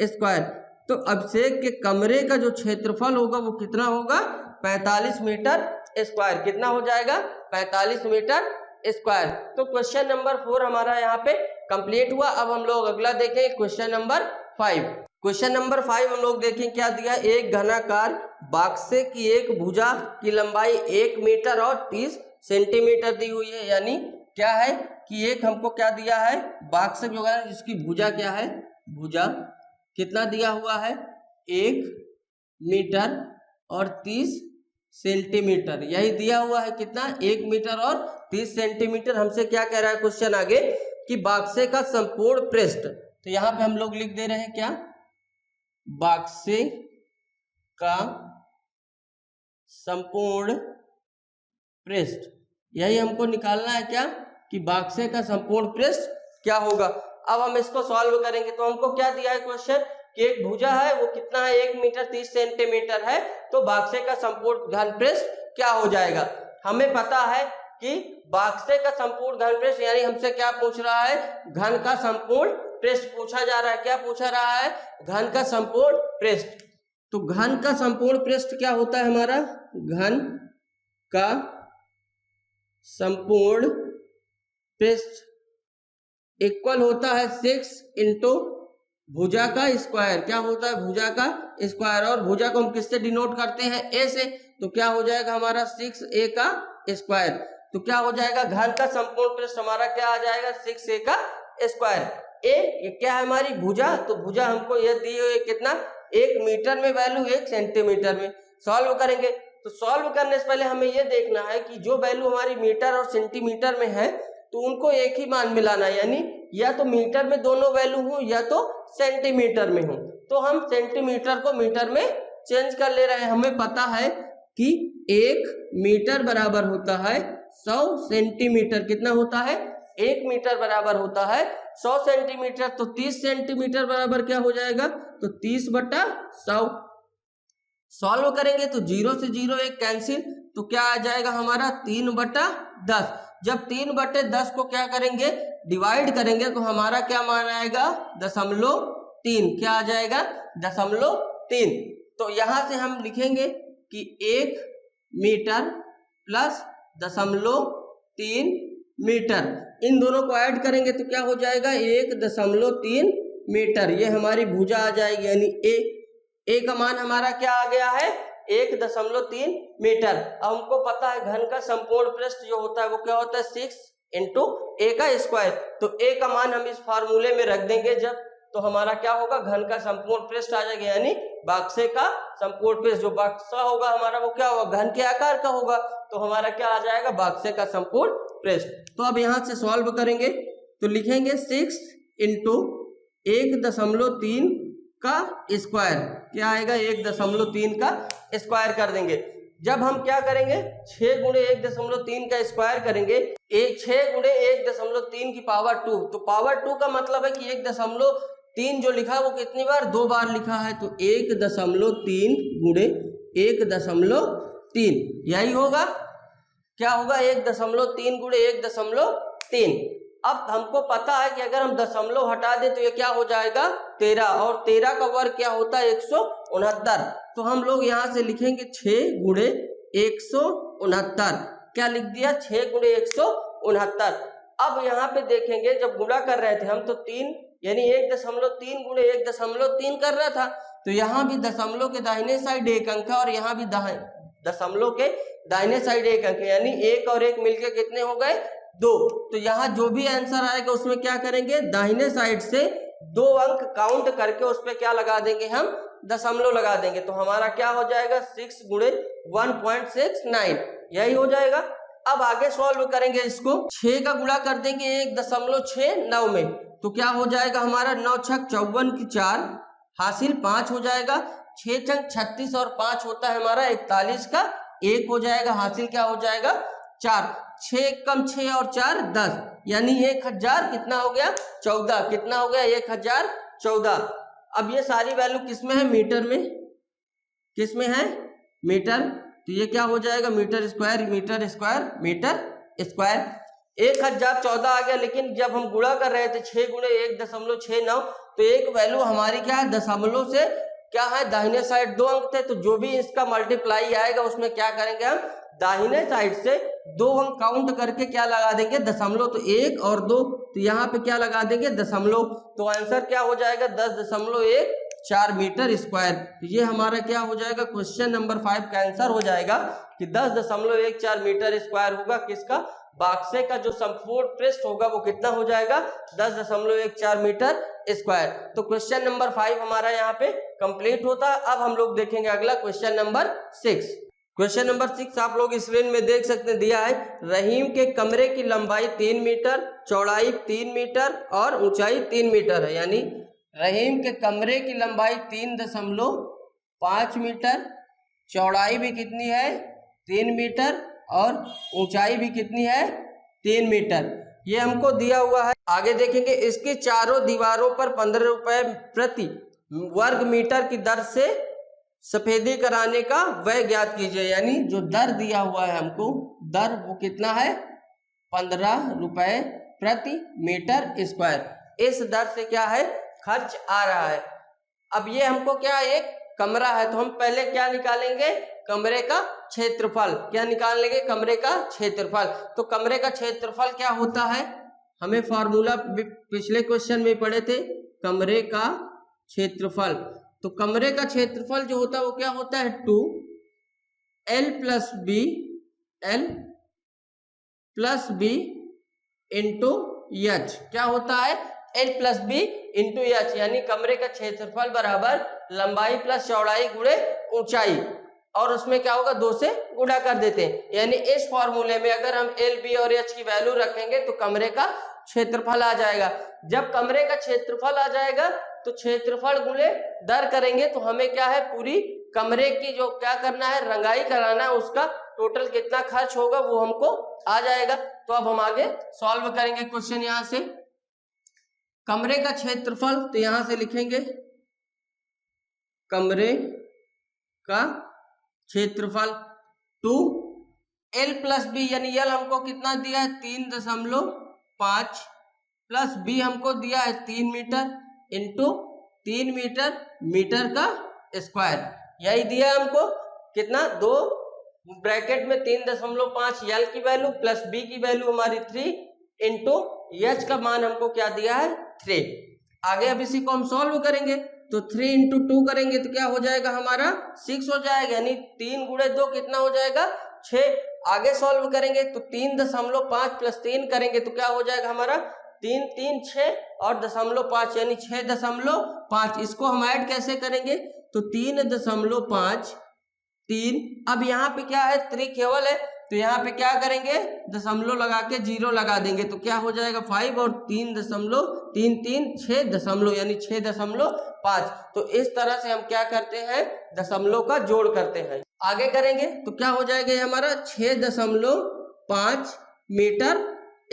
स्क्वायर। तो अभिषेक के कमरे का जो क्षेत्रफल होगा वो कितना होगा, 45 मीटर स्क्वायर। कितना हो जाएगा, 45 मीटर स्क्वायर। तो क्वेश्चन नंबर 4 हमारा यहाँ पे कंप्लीट हुआ। अब हम लोग अगला देखें क्वेश्चन नंबर 5। क्वेश्चन नंबर 5 हम लोग देखें क्या दिया। एक घनाकार बक्से की एक भुजा की लंबाई 1 मीटर और 30 सेंटीमीटर दी हुई है। यानी क्या है कि एक हमको क्या दिया है, बक्स जो है जिसकी भुजा क्या है, भुजा कितना दिया हुआ है, 1 मीटर और 30 सेंटीमीटर। यही दिया हुआ है कितना, 1 मीटर और 30 सेंटीमीटर। हमसे क्या कह रहा है क्वेश्चन आगे कि बक्से का संपूर्ण पृष्ठ। तो यहाँ पे हम लोग लिख दे रहे हैं क्या, बक्से का संपूर्ण पृष्ठ। यही हमको निकालना है क्या कि बक्से का संपूर्ण पृष्ठ क्या होगा। अब हम इसको सॉल्व करेंगे। तो हमको क्या दिया है क्वेश्चन कि एक भुजा है वो कितना है, 1 मीटर 30 सेंटीमीटर है। तो बक्से का संपूर्ण घन पृष्ठ क्या हो जाएगा। हमें पता है कि बक्से का संपूर्ण घन पृष्ठ यानी हमसे क्या पूछ रहा है, घन का संपूर्ण पृष्ठ पूछा जा रहा है। क्या पूछा रहा है, घन का संपूर्ण पृष्ठ। तो घन का संपूर्ण पृष्ठ क्या होता है हमारा, घन का संपूर्ण पृष्ठ इक्वल होता है 6 इंटू भुजा का स्क्वायर। क्या होता है, भुजा का स्क्वायर। और भुजा को हम किससे डिनोट करते हैं, ए से। तो क्या हो जाएगा हमारा 6a का स्क्वायर। तो क्या हो जाएगा, घन का संपूर्ण पृष्ठ हमारा क्या आ जाएगा, 6a का स्क्वायर। ए ये क्या है हमारी भुजा। तो भुजा हमको ये दी हुई कितना, 1 मीटर में वैल्यू, 1 सेंटीमीटर में। सॉल्व करेंगे तो सॉल्व करने से पहले हमें यह देखना है कि जो वैल्यू हमारी मीटर और सेंटीमीटर में है तो उनको एक ही मान मिलाना है। यानी या तो मीटर में दोनों वैल्यू हो या तो सेंटीमीटर में हो। तो हम सेंटीमीटर को मीटर में चेंज कर ले रहे हैं। हमें पता है कि 1 मीटर बराबर होता है 100 सेंटीमीटर। कितना होता है, 1 मीटर बराबर होता है 100 सेंटीमीटर। तो 30 सेंटीमीटर बराबर क्या हो जाएगा, तो 30/100। सॉल्व करेंगे तो 0 से 0 एक कैंसिल। तो क्या आ जाएगा हमारा 3/10। जब 3/10 को क्या करेंगे, डिवाइड करेंगे तो हमारा क्या मान आएगा, 0.3। क्या आ जाएगा, 0.3। तो यहां से हम लिखेंगे कि 1 मीटर प्लस 0.3 मीटर। इन दोनों को ऐड करेंगे तो क्या हो जाएगा, 1.3 मीटर। ये हमारी भुजा आ जाएगी। यानी ए का मान हमारा क्या आ गया है, 1.3 मीटर। अब हमको पता है घन का संपूर्ण पृष्ठ जो होता है वो क्या होता है, 6 इंटू ए का स्क्वायर। तो ए का मान हम इस फार्मूले में रख देंगे जब, तो हमारा क्या होगा, घन का संपूर्ण पृष्ठ आ जाएगा। यानी बक्से का संपूर्ण पृष्ठ, जो बक्सा होगा हमारा वो क्या होगा, घन के आकार का होगा। तो हमारा क्या आ जाएगा, बक्से का संपूर्ण पृष्ठ। तो अब यहां से सॉल्व करेंगे तो लिखेंगे 6 इंटू 1.3 का स्क्वायर। क्या आएगा, 1.3 का स्क्वायर कर देंगे। जब हम क्या करेंगे, 6 गुणे 1.3 का स्क्वायर करेंगे, 6 गुणे 1.3 की पावर 2। तो पावर 2 का मतलब है कि 1.3 जो लिखा है वो कितनी बार, 2 बार लिखा है। तो 1.3 गुणे 1.3 यही होगा। क्या होगा, 1.3 गुणे 1.3। अब हमको पता है कि अगर हम दशमलव हटा दें तो ये क्या हो जाएगा, 13। और 13 का वर्ग क्या होता है, 169। तो हम लोग यहाँ से लिखेंगे 6 गुणे 169। क्या लिख दिया, 6 गुणे 169। अब यहाँ पे देखेंगे जब गुणा कर रहे थे हम तो 3 यानी 1.3 गुणे 1.3 कर रहा था। तो यहाँ भी दशमलव के दाहिने साइड 1 अंक है और यहाँ भी दशमलव के दाहिने साइड 1 अंक है। यानी 1 और 1 मिलके कितने हो गए, 2। तो यहाँ जो भी आंसर आएगा उसमें क्या करेंगे, दाहिने साइड से 2 अंक काउंट करके उस पर क्या लगा देंगे, हम दशमलव लगा देंगे। तो हमारा क्या हो जाएगा, 6 गुणे 1.69 यही हो जाएगा। अब आगे सॉल्व करेंगे इसको, 6 का गुणा कर देंगे 1.69 में। तो क्या हो जाएगा हमारा, 9 छक 54 की 4 हासिल 5 हो जाएगा। 6 छक 36 और 5 होता है हमारा 41 का 1 हो जाएगा। हासिल क्या हो जाएगा, 4। 6 कम 6 और 4 10 यानी 1000 कितना हो गया, 14। कितना हो गया, 1014। अब ये सारी वैल्यू किसमें है, मीटर में। किसमें है, मीटर। तो ये क्या हो जाएगा, metre square metre square metre square. 1014 आ गया। लेकिन जब हम गुणा कर रहे थे 6 गुणे 1.69 तो एक वैल्यू हमारी क्या है, दशमलव से क्या है, दाहिने साइड 2 अंक थे, तो जो भी इसका मल्टीप्लाई आएगा उसमें क्या करेंगे हम, दाहिने साइड से 2 अंक काउंट करके क्या लगा देंगे, दशमलव, तो 1 और 2, तो यहाँ पे क्या लगा देंगे, दशमलव, तो आंसर क्या हो जाएगा 10.14 मीटर स्क्वायर। तो ये हमारा क्या हो जाएगा, क्वेश्चन नंबर 5 का आंसर हो जाएगा कि 10.14 मीटर स्क्वायर होगा किसका, बक्से का जो संपूर्ण पृष्ठ होगा वो कितना हो जाएगा, 10.14 मीटर स्क्वायर। तो क्वेश्चन नंबर 5 हमारा यहाँ पे कंप्लीट होता है। अब हम लोग देखेंगे अगला क्वेश्चन नंबर 6। क्वेश्चन नंबर 6 आप लोग स्क्रीन में देख सकते हैं, दिया है रहीम के कमरे की लंबाई 3 मीटर, चौड़ाई 3 मीटर और ऊंचाई 3 मीटर है। यानी रहीम के कमरे की लंबाई 3.5 मीटर, चौड़ाई भी कितनी है 3 मीटर और ऊंचाई भी कितनी है 3 मीटर, ये हमको दिया हुआ है। आगे देखेंगे इसकी चारों दीवारों पर 15 रुपए प्रति वर्ग मीटर की दर से सफेदी कराने का व्यय ज्ञात कीजिए। यानी जो दर दिया हुआ है हमको, दर वो कितना है 15 रुपए प्रति मीटर स्क्वायर। इस दर से क्या है खर्च आ रहा है। अब ये हमको क्या, एक कमरा है, तो हम पहले क्या निकालेंगे, कमरे का क्षेत्रफल। क्या निकाल लेंगे, कमरे का क्षेत्रफल। तो कमरे का क्षेत्रफल क्या होता है, हमें फॉर्मूला पिछले क्वेश्चन में पढ़े थे, कमरे का क्षेत्रफल। तो कमरे का क्षेत्रफल जो होता है वो क्या होता है 2L plus B into H. क्या होता है L plus B into H, यानी कमरे का क्षेत्रफल बराबर लंबाई प्लस चौड़ाई गुणे ऊंचाई, और उसमें क्या होगा 2 से गुणा कर देते हैं। यानी इस फॉर्मूले में अगर हम L, B और H की वैल्यू रखेंगे तो कमरे का क्षेत्रफल आ जाएगा। जब कमरे का क्षेत्रफल आ जाएगा तो क्षेत्रफल गुणे दर करेंगे, तो हमें क्या है पूरी कमरे की जो क्या करना है, रंगाई कराना है, उसका टोटल कितना खर्च होगा वो हमको आ जाएगा। तो अब हम आगे सॉल्व करेंगे क्वेश्चन। यहां से कमरे का क्षेत्रफल, तो यहां से लिखेंगे कमरे का क्षेत्रफल 2L प्लस बी, यानी L हमको कितना दिया है 3.5 प्लस बी हमको दिया है 3 मीटर इंटू 3 मीटर, मीटर का स्क्वायर, यही दिया है हमको कितना, 2 ब्रैकेट में 3.5 L की वैल्यू प्लस बी की वैल्यू हमारी 3 इंटू एच का मान हमको क्या दिया है 3। आगे अब इसी को हम सॉल्व करेंगे, तो 3 इंटू 2 करेंगे तो क्या हो जाएगा हमारा 6 हो जाएगा, यानी 3 गुणे 2 कितना हो जाएगा 6। आगे सॉल्व करेंगे तो 3.5 प्लस 3 करेंगे तो क्या हो जाएगा हमारा 3 3 6 और 0.5 यानी 6.5। इसको हम ऐड कैसे करेंगे, तो 3.5 3। अब यहाँ पे क्या है 3 केवल है, तो यहाँ पे क्या करेंगे दशमलव लगा के 0 लगा देंगे, तो क्या हो जाएगा 5 और 3.3 3 6 यानी 6.5। तो इस तरह से हम क्या करते हैं दशमलव का जोड़ करते हैं। आगे करेंगे तो क्या हो जाएगा ये हमारा 6.5 मीटर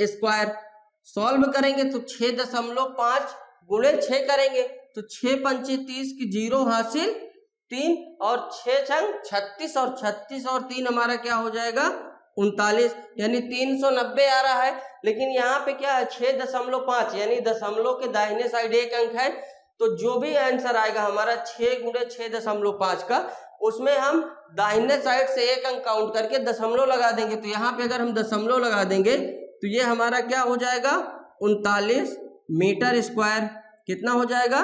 स्क्वायर। सॉल्व करेंगे तो 6.5 गुणे 6 करेंगे तो 6 पंचे 30 की 0 हासिल 3 और 6 छंग 36 और 36 और 3 हमारा क्या हो जाएगा 39, यानी 390 आ रहा है। लेकिन यहाँ पे क्या है 6.5 यानी दशमलव के दाहिने साइड एक अंक है, तो जो भी आंसर आएगा हमारा 6 गुणे 6.5 का, उसमें हम दाहिने साइड से एक अंक काउंट करके दशमलव लगा देंगे। तो यहाँ पे अगर हम दशमलव लगा देंगे तो ये हमारा क्या हो जाएगा 39 मीटर स्क्वायर। कितना हो जाएगा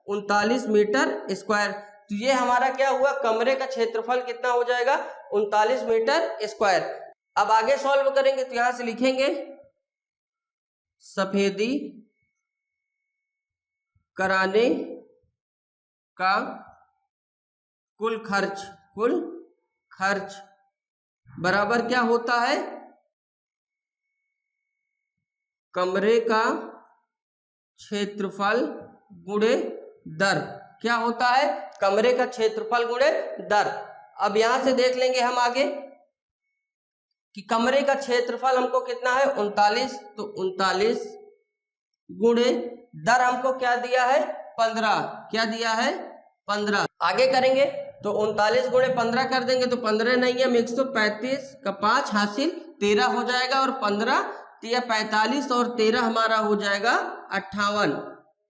39 मीटर स्क्वायर। तो ये हमारा क्या हुआ कमरे का क्षेत्रफल कितना हो जाएगा 39 मीटर स्क्वायर। अब आगे सॉल्व करेंगे तो यहां से लिखेंगे सफेदी कराने का कुल खर्च बराबर क्या होता है कमरे का क्षेत्रफल गुणे दर। क्या होता है कमरे का क्षेत्रफल गुणे दर। अब यहां से देख लेंगे हम आगे कि कमरे का क्षेत्रफल हमको कितना है 39, तो 39 गुणे दर हमको क्या दिया है 15। क्या दिया है 15। आगे करेंगे तो 39 गुणे 15 कर देंगे तो 15 नहीं है 135 का 5 हासिल 13 हो जाएगा, और 15 या 45 और 13 हमारा हो जाएगा 58।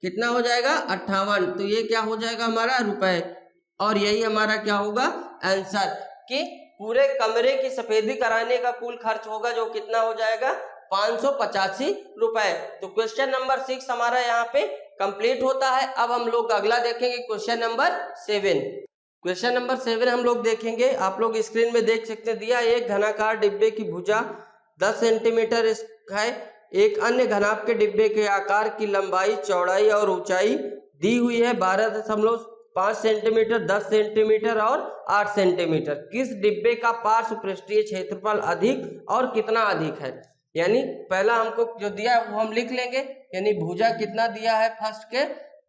कितना हो जाएगा 58। तो ये क्या हो जाएगा हमारा रुपए। और यही हमारा क्या होगा आंसर कि पूरे कमरे की सफेदी कराने का कुल खर्च होगा जो कितना हो जाएगा 585 रुपए। तो क्वेश्चन नंबर 6 हमारा यहाँ पे कंप्लीट होता है। अब हम लोग अगला देखेंगे क्वेश्चन नंबर 7। क्वेश्चन नंबर 7 हम लोग देखेंगे, आप लोग स्क्रीन में देख सकते हैं। दिया एक घनाकार डिब्बे की भुजा 10 सेंटीमीटर है। एक अन्य घनाभ के डिब्बे के आकार की लंबाई, चौड़ाई और ऊंचाई दी हुई है 12.5 सेंटीमीटर, 10 सेंटीमीटर और 8 सेंटीमीटर। किस डिब्बे का पार्श्व पृष्ठीय क्षेत्रफल अधिक और कितना अधिक है? यानी पहला हमको जो दिया है वो हम लिख लेंगे। यानी भुजा कितना दिया है फर्स्ट के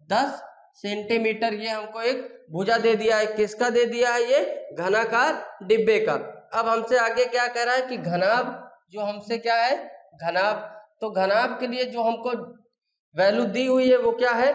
10 सेंटीमीटर, ये हमको एक भुजा दे दिया है। किसका दे दिया है? ये घनाकार डिब्बे का। अब हमसे आगे क्या कह रहा है कि घनाभ, जो हमसे क्या है घनाभ, तो घनाभ के लिए जो हमको वैल्यू दी हुई है वो क्या है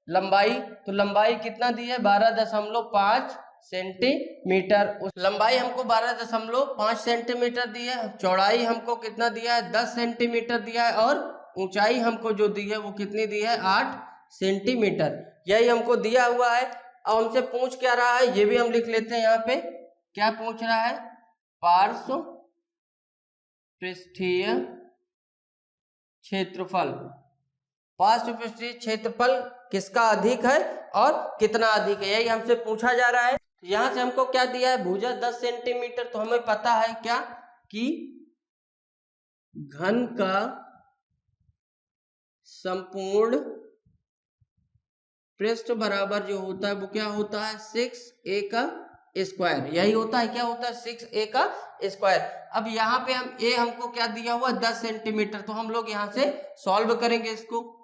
लंबाई। तो लंबाई कितना दी है 12.5 सेंटीमीटर। उस लंबाई हमको 12.5 सेंटीमीटर दी है। चौड़ाई हमको कितना दिया है 10 सेंटीमीटर दिया है और ऊंचाई हमको जो दी है वो कितनी दी है 8 सेंटीमीटर। यही हमको दिया हुआ है। अब हमसे पूछ क्या रहा है ये भी हम लिख लेते हैं। यहाँ पे क्या पूछ रहा है? पार्श्व पृष्ठीय क्षेत्रफल। पार्श्व पृष्ठीय क्षेत्रफल किसका अधिक है और कितना अधिक है, यही हमसे पूछा जा रहा है। तो यहाँ से हमको क्या दिया है भुजा 10 सेंटीमीटर, तो हमें पता है क्या कि घन का संपूर्ण पृष्ठ बराबर जो होता है वो क्या होता है 6a का स्क्वायर। यही होता है, क्या होता है 6a का स्क्वायर। अब यहाँ पे हम a हमको क्या दिया हुआ 10 सेंटीमीटर, तो हम लोग यहाँ से सॉल्व करेंगे। इसको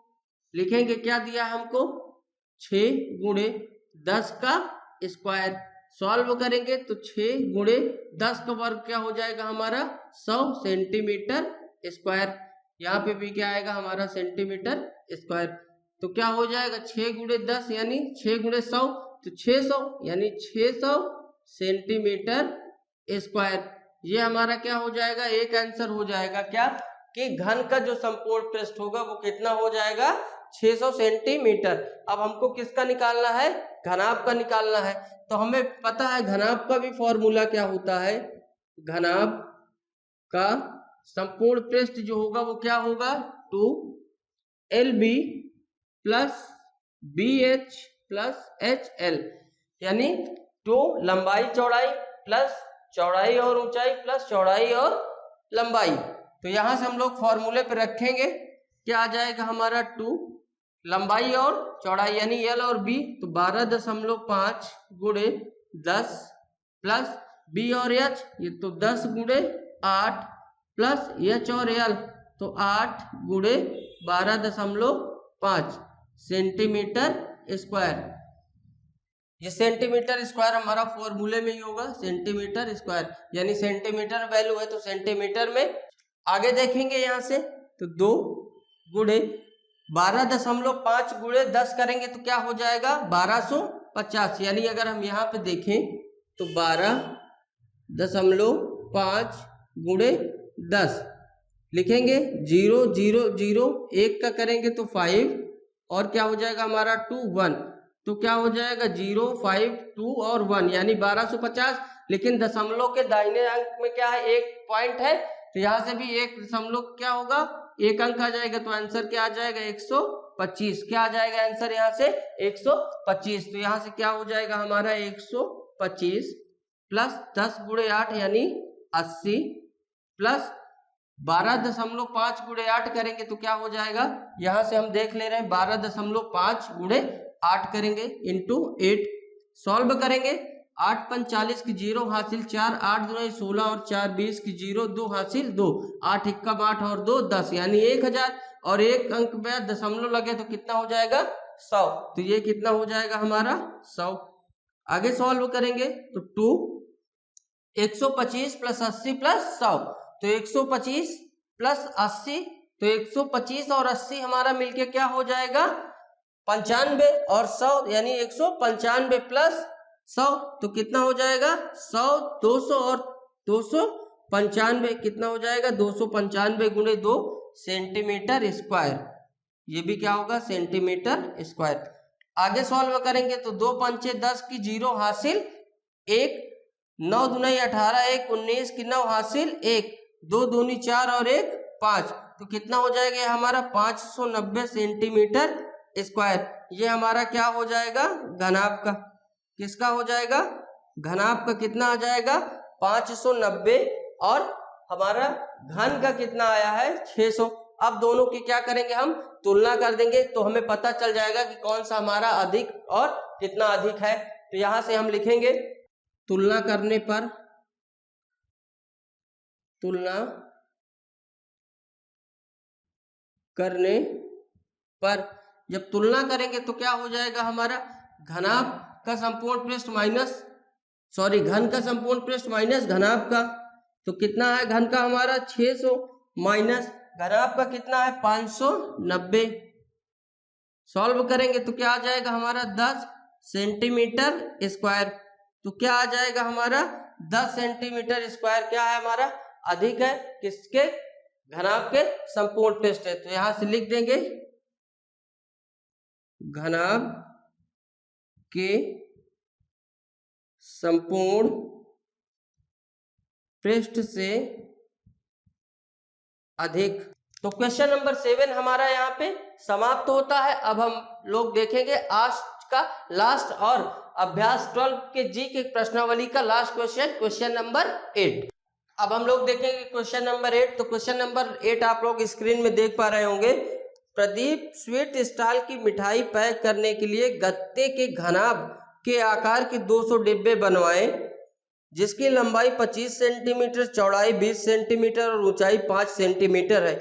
लिखेंगे क्या दिया हमको 6 गुणे 10 का स्क्वायर। सॉल्व करेंगे तो 6 गुणे 10 का वर्ग क्या हो जाएगा हमारा 100 सेंटीमीटर स्क्वायर। यहाँ पे भी क्या आएगा हमारा सेंटीमीटर स्क्वायर। तो क्या हो जाएगा 6 गुणे 10 यानी 6 गुणे 100, तो 600 यानी 600 सेंटीमीटर स्क्वायर। ये हमारा क्या हो जाएगा एक आंसर हो जाएगा क्या कि घन का जो संपूर्ण पृष्ठ होगा वो कितना हो जाएगा 600 सेंटीमीटर। अब हमको किसका निकालना है घनाभ का निकालना है। तो हमें पता है घनाभ का भी फॉर्मूला क्या होता है, घनाभ का संपूर्ण पृष्ठ जो होगा वो क्या होगा 2LB plus BH plus HL, यानी 2 लंबाई चौड़ाई प्लस चौड़ाई और ऊंचाई प्लस चौड़ाई और लंबाई। तो यहां से हम लोग फॉर्मूले पे रखेंगे, क्या आ जाएगा हमारा 2 लंबाई और चौड़ाई यानी L और B, तो 12.5 गुणे 10 प्लस B और H, ये तो 10 गुणे 8 प्लस H और L, तो 8 गुणे 12.5 सेंटीमीटर स्क्वायर। ये सेंटीमीटर स्क्वायर हमारा फॉर्मूले में ही होगा सेंटीमीटर स्क्वायर, यानी सेंटीमीटर वैल्यू है तो सेंटीमीटर में। आगे देखेंगे यहाँ से तो 2 गुणे 12.5 गुणे 10 करेंगे तो क्या हो जाएगा 1250, यानी अगर हम यहाँ पे देखें तो 12.5 गुणे 10 लिखेंगे 0 0 0 1 का करेंगे तो 5 और क्या हो जाएगा हमारा 2 1, तो क्या हो जाएगा 0 5 2 और 1 यानी 1250। लेकिन दशमलव के दाहिने अंक में क्या है एक पॉइंट है, तो यहाँ से भी एक दशमलव क्या होगा एक अंक आ जाएगा, तो आंसर क्या आ जाएगा 125। क्या आ जाएगा आंसर यहाँ से 125। तो यहाँ से क्या हो जाएगा हमारा 125 प्लस 10 गुणे 8 यानी 80 प्लस 12.5 गुणे 8 करेंगे तो क्या हो जाएगा, यहाँ से हम देख ले रहे हैं 12.5 गुणे 8 करेंगे इंटू 8। सॉल्व करेंगे 8 5 40 की 0 हासिल 4, 8 2 16 और 4 20 की 0 2 हासिल 2, 8 1 8 और 2 10 यानी 1000 और एक अंक में दशमलव लगे तो कितना हो जाएगा 100। तो ये कितना हो जाएगा हमारा 100। आगे सॉल्व करेंगे तो 2 125 प्लस 80 प्लस 100, तो 125 प्लस 80, तो 125 और 80 हमारा मिलके क्या हो जाएगा 95 और 100 यानी 195 प्लस 100, तो कितना हो जाएगा 100 200 और 295 कितना हो जाएगा 295 गुणे 2 सेंटीमीटर स्क्वायर। ये भी क्या होगा सेंटीमीटर स्क्वायर। आगे सॉल्व करेंगे तो 2 पंचे 10 की 0 हासिल 1, 9 दूनी 18, 1 19 की 9 हासिल 1, 2 दूनी 4 और 1 5, तो कितना हो जाएगा हमारा 590 सेंटीमीटर स्क्वायर। ये हमारा क्या हो जाएगा घनाभ का, किसका हो जाएगा घनाभ का कितना आ जाएगा 590 और हमारा घन का कितना आया है 600। अब दोनों की क्या करेंगे हम तुलना कर देंगे तो हमें पता चल जाएगा कि कौन सा हमारा अधिक और कितना अधिक है। तो यहां से हम लिखेंगे तुलना करने पर, तुलना करने पर जब तुलना करेंगे तो क्या हो जाएगा हमारा घनाभ का संपूर्ण पृष्ठ माइनस घन का संपूर्ण पृष्ठ माइनस घनाभ का, तो कितना है घन का हमारा 600 माइनस घनाभ का कितना है 590। सॉल्व करेंगे तो क्या आ जाएगा हमारा 10 सेंटीमीटर स्क्वायर। तो क्या आ जाएगा हमारा 10 सेंटीमीटर स्क्वायर क्या है हमारा अधिक है किसके घनाभ के संपूर्ण पृष्ठ है। तो यहां से लिख देंगे घनाभ के संपूर्ण पृष्ठ से अधिक। तो क्वेश्चन नंबर 7 हमारा यहाँ पे समाप्त होता है। अब हम लोग देखेंगे आज का लास्ट और अभ्यास 12 के जी के प्रश्नावली का लास्ट क्वेश्चन नंबर 8। अब हम लोग देखेंगे क्वेश्चन नंबर 8। तो क्वेश्चन नंबर 8 आप लोग स्क्रीन में देख पा रहे होंगे। प्रदीप स्वीट स्टॉल की मिठाई पैक करने के लिए गत्ते के घनाभ के आकार के 200 डिब्बे बनवाएं जिसकी लंबाई 25 सेंटीमीटर, चौड़ाई 20 सेंटीमीटर और ऊंचाई 5 सेंटीमीटर है।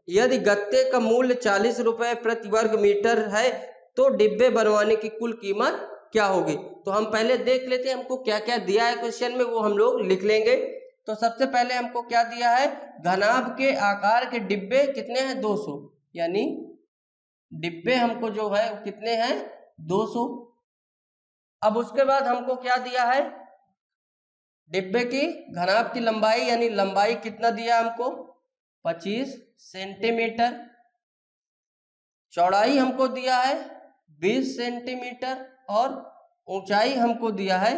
यदि गत्ते का मूल्य 40 रुपए प्रति वर्ग मीटर है तो डिब्बे बनवाने की कुल कीमत क्या होगी। तो हम पहले देख लेते हैं हमको क्या क्या दिया है क्वेश्चन में, वो हम लोग लिख लेंगे। तो सबसे पहले हमको क्या दिया है घनाभ के आकार के डिब्बे कितने हैं 200, यानी डिब्बे हमको जो है कितने हैं 200। अब उसके बाद हमको क्या दिया है डिब्बे की घनाभ की लंबाई, यानी लंबाई कितना दिया हमको 25 सेंटीमीटर, चौड़ाई हमको दिया है 20 सेंटीमीटर और ऊंचाई हमको दिया है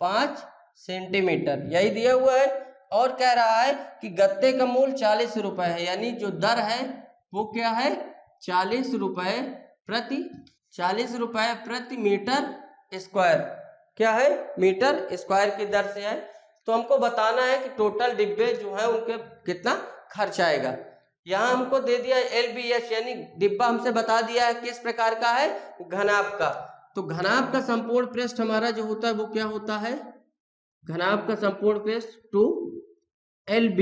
5 सेंटीमीटर, यही दिया हुआ है। और कह रहा है कि गत्ते का मूल्य 40 रुपए है, यानी जो दर है वो क्या है 40 रुपए प्रति मीटर स्क्वायर, क्या है मीटर स्क्वायर की दर से है। तो हमको बताना है कि टोटल डिब्बे जो है उनके कितना खर्च आएगा। यहाँ हमको दे दिया LBH, यानी डिब्बा हमसे बता दिया है किस प्रकार का है घनाभ का। तो घनाभ का संपूर्ण पृष्ठ हमारा जो होता है वो क्या होता है घनाभ का संपूर्ण पृष्ठ 2LB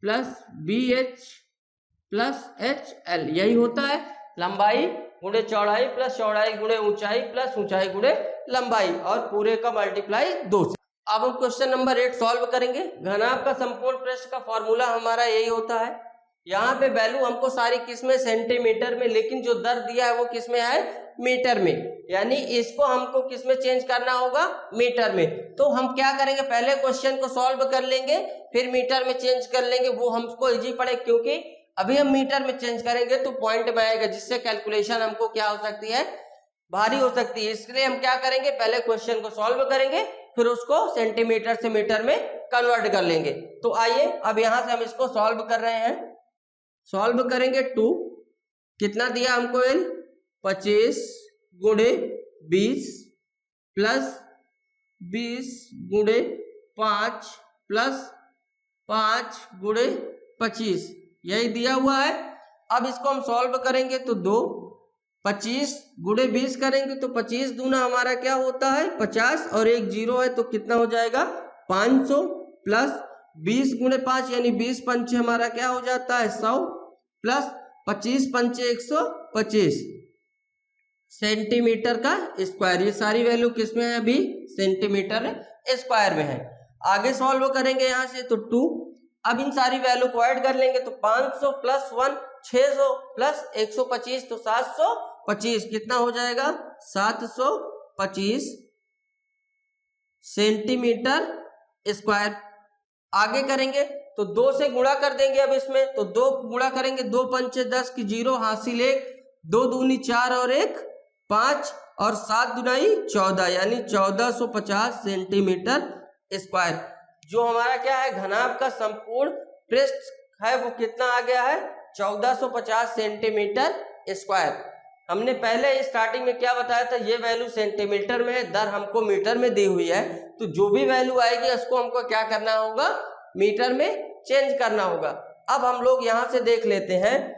plus BH plus HL, यही होता है लंबाई गुणे चौड़ाई प्लस चौड़ाई गुणे ऊंचाई प्लस ऊंचाई गुणे लंबाई और पूरे का मल्टीप्लाई 2 से। अब हम क्वेश्चन नंबर 8 सॉल्व करेंगे। घनाभ का संपूर्ण पृष्ठ का फॉर्मूला हमारा यही होता है। यहाँ पे वैल्यू हमको सारी किसमें सेंटीमीटर में, लेकिन जो दर दिया है वो किसमें है मीटर में, यानी इसको हमको किसमें चेंज करना होगा मीटर में। तो हम क्या करेंगे पहले क्वेश्चन को सॉल्व कर लेंगे फिर मीटर में चेंज कर लेंगे, वो हमको इजी पड़े, क्योंकि अभी हम मीटर में चेंज करेंगे तो पॉइंट में आएगा जिससे कैलकुलेशन हमको क्या हो सकती है भारी हो सकती है। इसलिए हम क्या करेंगे पहले क्वेश्चन को सॉल्व करेंगे फिर उसको सेंटीमीटर से मीटर में कन्वर्ट कर लेंगे। तो आइए अब यहां से हम इसको सॉल्व कर रहे हैं। सॉल्व करेंगे 2 कितना दिया हमको 25 गुणे 20 प्लस 20 गुणे 5 प्लस 5 गुणे 25, यही दिया हुआ है। अब इसको हम सॉल्व करेंगे तो 2, 25 गुणे 20 करेंगे तो 25 दूना हमारा क्या होता है 50 और एक 0 है तो कितना हो जाएगा 500 प्लस 20 गुणे 5 यानी 20 पंचे हमारा क्या हो जाता है 100 प्लस 25 पंचे 125 सेंटीमीटर का स्क्वायर। ये सारी वैल्यू किसमें है अभी सेंटीमीटर स्क्वायर में है। आगे सॉल्व करेंगे यहाँ से तो 2, अब इन सारी वैल्यू को ऐड कर लेंगे तो 500 प्लस 1 600 प्लस 125 तो 725, कितना हो जाएगा 725 सेंटीमीटर स्क्वायर। आगे करेंगे तो 2 से गुणा कर देंगे। अब इसमें तो 2 गुणा करेंगे 2 पंचे 10 की 0 हासिल 1, 2 दूनी 4 और 1 5 और 7 दुनाई 14 यानी 1450 सेंटीमीटर स्क्वायर। जो हमारा क्या है घनाभ का संपूर्ण पृष्ठ है वो कितना आ गया है 1450 सेंटीमीटर स्क्वायर। हमने पहले स्टार्टिंग में क्या बताया था, ये वैल्यू सेंटीमीटर में है, दर हमको मीटर में दी हुई है, तो जो भी वैल्यू आएगी उसको हमको क्या करना होगा, मीटर में चेंज करना होगा। अब हम लोग यहां से देख लेते हैं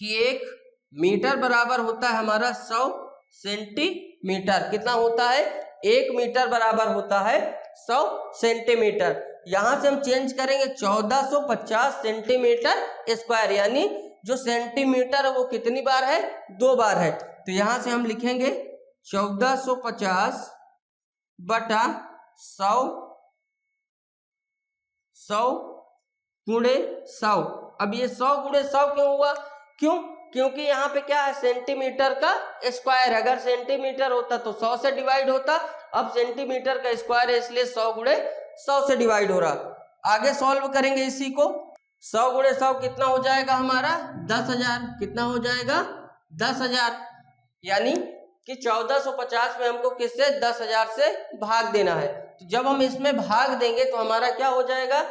कि 1 मीटर बराबर होता है हमारा 100 सेंटीमीटर। कितना होता है, 1 मीटर बराबर होता है 100 सेंटीमीटर। यहां से हम चेंज करेंगे 1450 सेंटीमीटर स्क्वायर, यानी जो सेंटीमीटर है वो कितनी बार है, 2 बार है। तो यहां से हम लिखेंगे 1450 बटा 100 गुणे 100। अब ये 100 गुणे 100 क्यों हुआ, क्योंकि यहाँ पे क्या है सेंटीमीटर का स्क्वायर। अगर सेंटीमीटर होता तो 100 से डिवाइड होता, अब सेंटीमीटर का स्क्वायर है इसलिए 100 गुणे 100 से डिवाइड हो रहा। आगे सॉल्व करेंगे इसी को, 100 गुणे 100 कितना हो जाएगा हमारा 10,000। कितना हो जाएगा 10,000, यानी कि 1450 में हमको किससे 10,000 से भाग देना है। तो जब हम इसमें भाग देंगे तो हमारा क्या हो जाएगा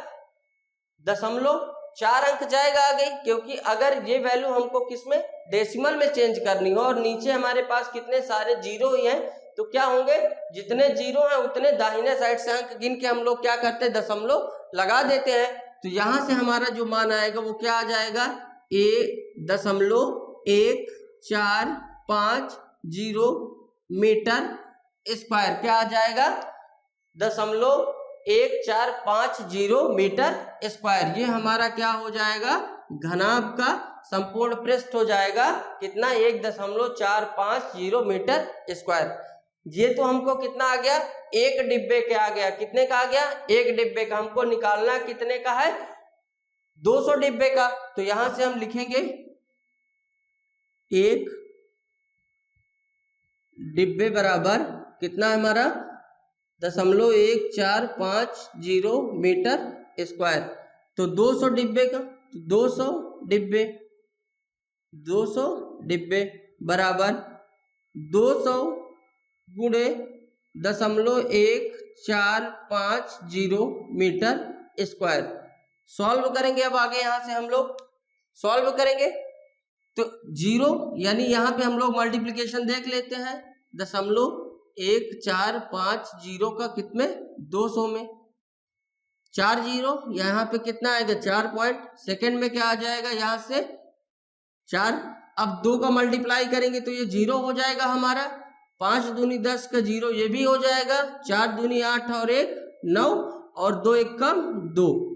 0.4 अंक जाएगा आगे, क्योंकि अगर ये वैल्यू हमको किसमें डेसिमल में चेंज करनी हो और नीचे हमारे पास कितने सारे जीरो ही हैं, तो क्या होंगे, जितने जीरो हैं उतने दाहिने साइड से अंक गिन के हम लोग क्या करते हैं दशमलव लगा देते हैं। तो यहां से हमारा जो मान आएगा वो क्या आ जाएगा 1.1450 मीटर स्क्वायर। क्या आ जाएगा 0.1450 मीटर स्क्वायर। ये हमारा क्या हो जाएगा घनाभ का संपूर्ण पृष्ठ हो जाएगा कितना 1.450 मीटर स्क्वायर। ये तो हमको कितना आ गया, 1 डिब्बे के आ गया। कितने का आ गया, 1 डिब्बे का। हमको निकालना कितने का है 200 डिब्बे का। तो यहां से हम लिखेंगे 1 डिब्बे बराबर कितना है हमारा 0.1450 मीटर स्क्वायर। तो 200 डिब्बे का, तो 200 डिब्बे बराबर 200 गुणे 0.1450 मीटर स्क्वायर। सॉल्व करेंगे अब आगे, यहां से हम लोग सॉल्व करेंगे तो 0 यानी यहां पे हम लोग मल्टीप्लिकेशन देख लेते हैं 0.1450 का कितने 200 में 4 जीरो, यहाँ पे कितना आएगा 4 पॉइंट, सेकेंड में क्या आ जाएगा यहाँ से 4। अब 2 का मल्टीप्लाई करेंगे तो ये 0 हो जाएगा हमारा, 5 दूनी 10 का 0 ये भी हो जाएगा, 4 दूनी 8 और 1 9 और 2 1 कम 2।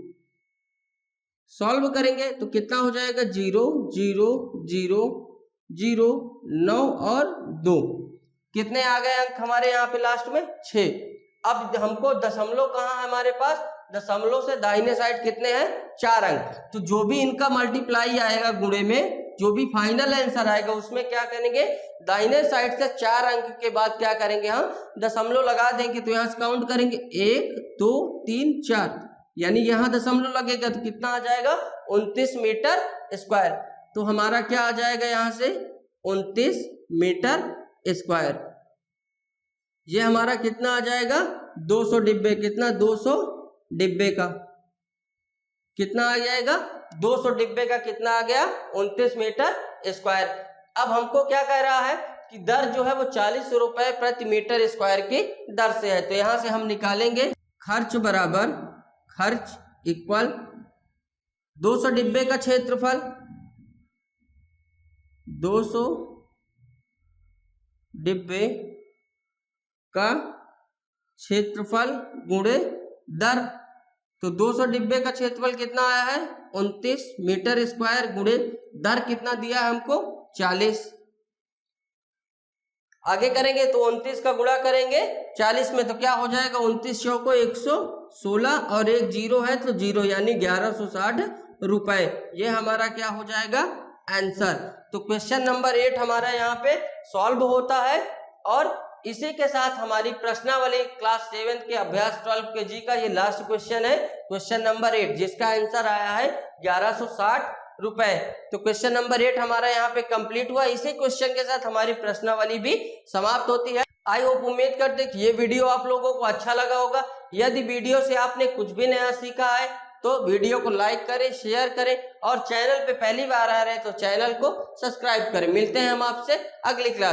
सॉल्व करेंगे तो कितना हो जाएगा 0 0 0 0 9 और 2। कितने आ गए अंक हमारे यहाँ पे लास्ट में 6। अब हमको दशमलव कहाँ है हमारे पास, दशमलव से दाहिने साइड कितने हैं 4 अंक। तो जो भी इनका मल्टीप्लाई आएगा गुणे में, जो भी फाइनल आंसर आएगा उसमें क्या करेंगे दाहिने साइड से 4 अंक के बाद क्या करेंगे हम दशमलव लगा देंगे। तो यहाँ से काउंट करेंगे 1 2 3 4, यानी यहाँ दशमलव लगेगा तो कितना आ जाएगा 29 मीटर स्क्वायर। तो हमारा क्या आ जाएगा यहाँ से 29 मीटर स्क्वायर। ये हमारा कितना आ जाएगा 200 डिब्बे, कितना 200 डिब्बे का कितना आ जाएगा 200 डिब्बे का कितना आ गया 29 मीटर स्क्वायर। अब हमको क्या कह रहा है कि दर जो है वो 40 रुपए प्रति मीटर स्क्वायर की दर से है। तो यहां से हम निकालेंगे खर्च बराबर खर्च इक्वल 200 डिब्बे का क्षेत्रफल, 200 डिब्बे का क्षेत्रफल गुणे दर। तो 200 डिब्बे का क्षेत्रफल कितना आया है 29 मीटर स्क्वायर गुणे दर कितना दिया है हमको 40। आगे करेंगे तो 29 का गुणा करेंगे 40 में तो क्या हो जाएगा 29 चौको 116 और 1 जीरो है तो 0 यानी 1160 रुपए। ये हमारा क्या हो जाएगा आंसर। तो क्वेश्चन नंबर 8 हमारा यहाँ पे सॉल्व होता है। और इसी के साथ हमारी प्रश्नावली क्लास 7 के अभ्यास 12 के जी का ये लास्ट क्वेश्चन है, क्वेश्चन नंबर 8, जिसका आंसर आया है 1160 रुपए। तो क्वेश्चन नंबर 8 हमारा यहाँ पे कंप्लीट हुआ। इसी क्वेश्चन के साथ हमारी प्रश्नावली भी समाप्त होती है। आई होप, उम्मीद करते कि ये वीडियो आप लोगों को अच्छा लगा होगा। यदि वीडियो से आपने कुछ भी नया सीखा है तो वीडियो को लाइक करें, शेयर करें और चैनल पे पहली बार आ रहे हैं तो चैनल को सब्सक्राइब करें। मिलते हैं हम आपसे अगली क्लास।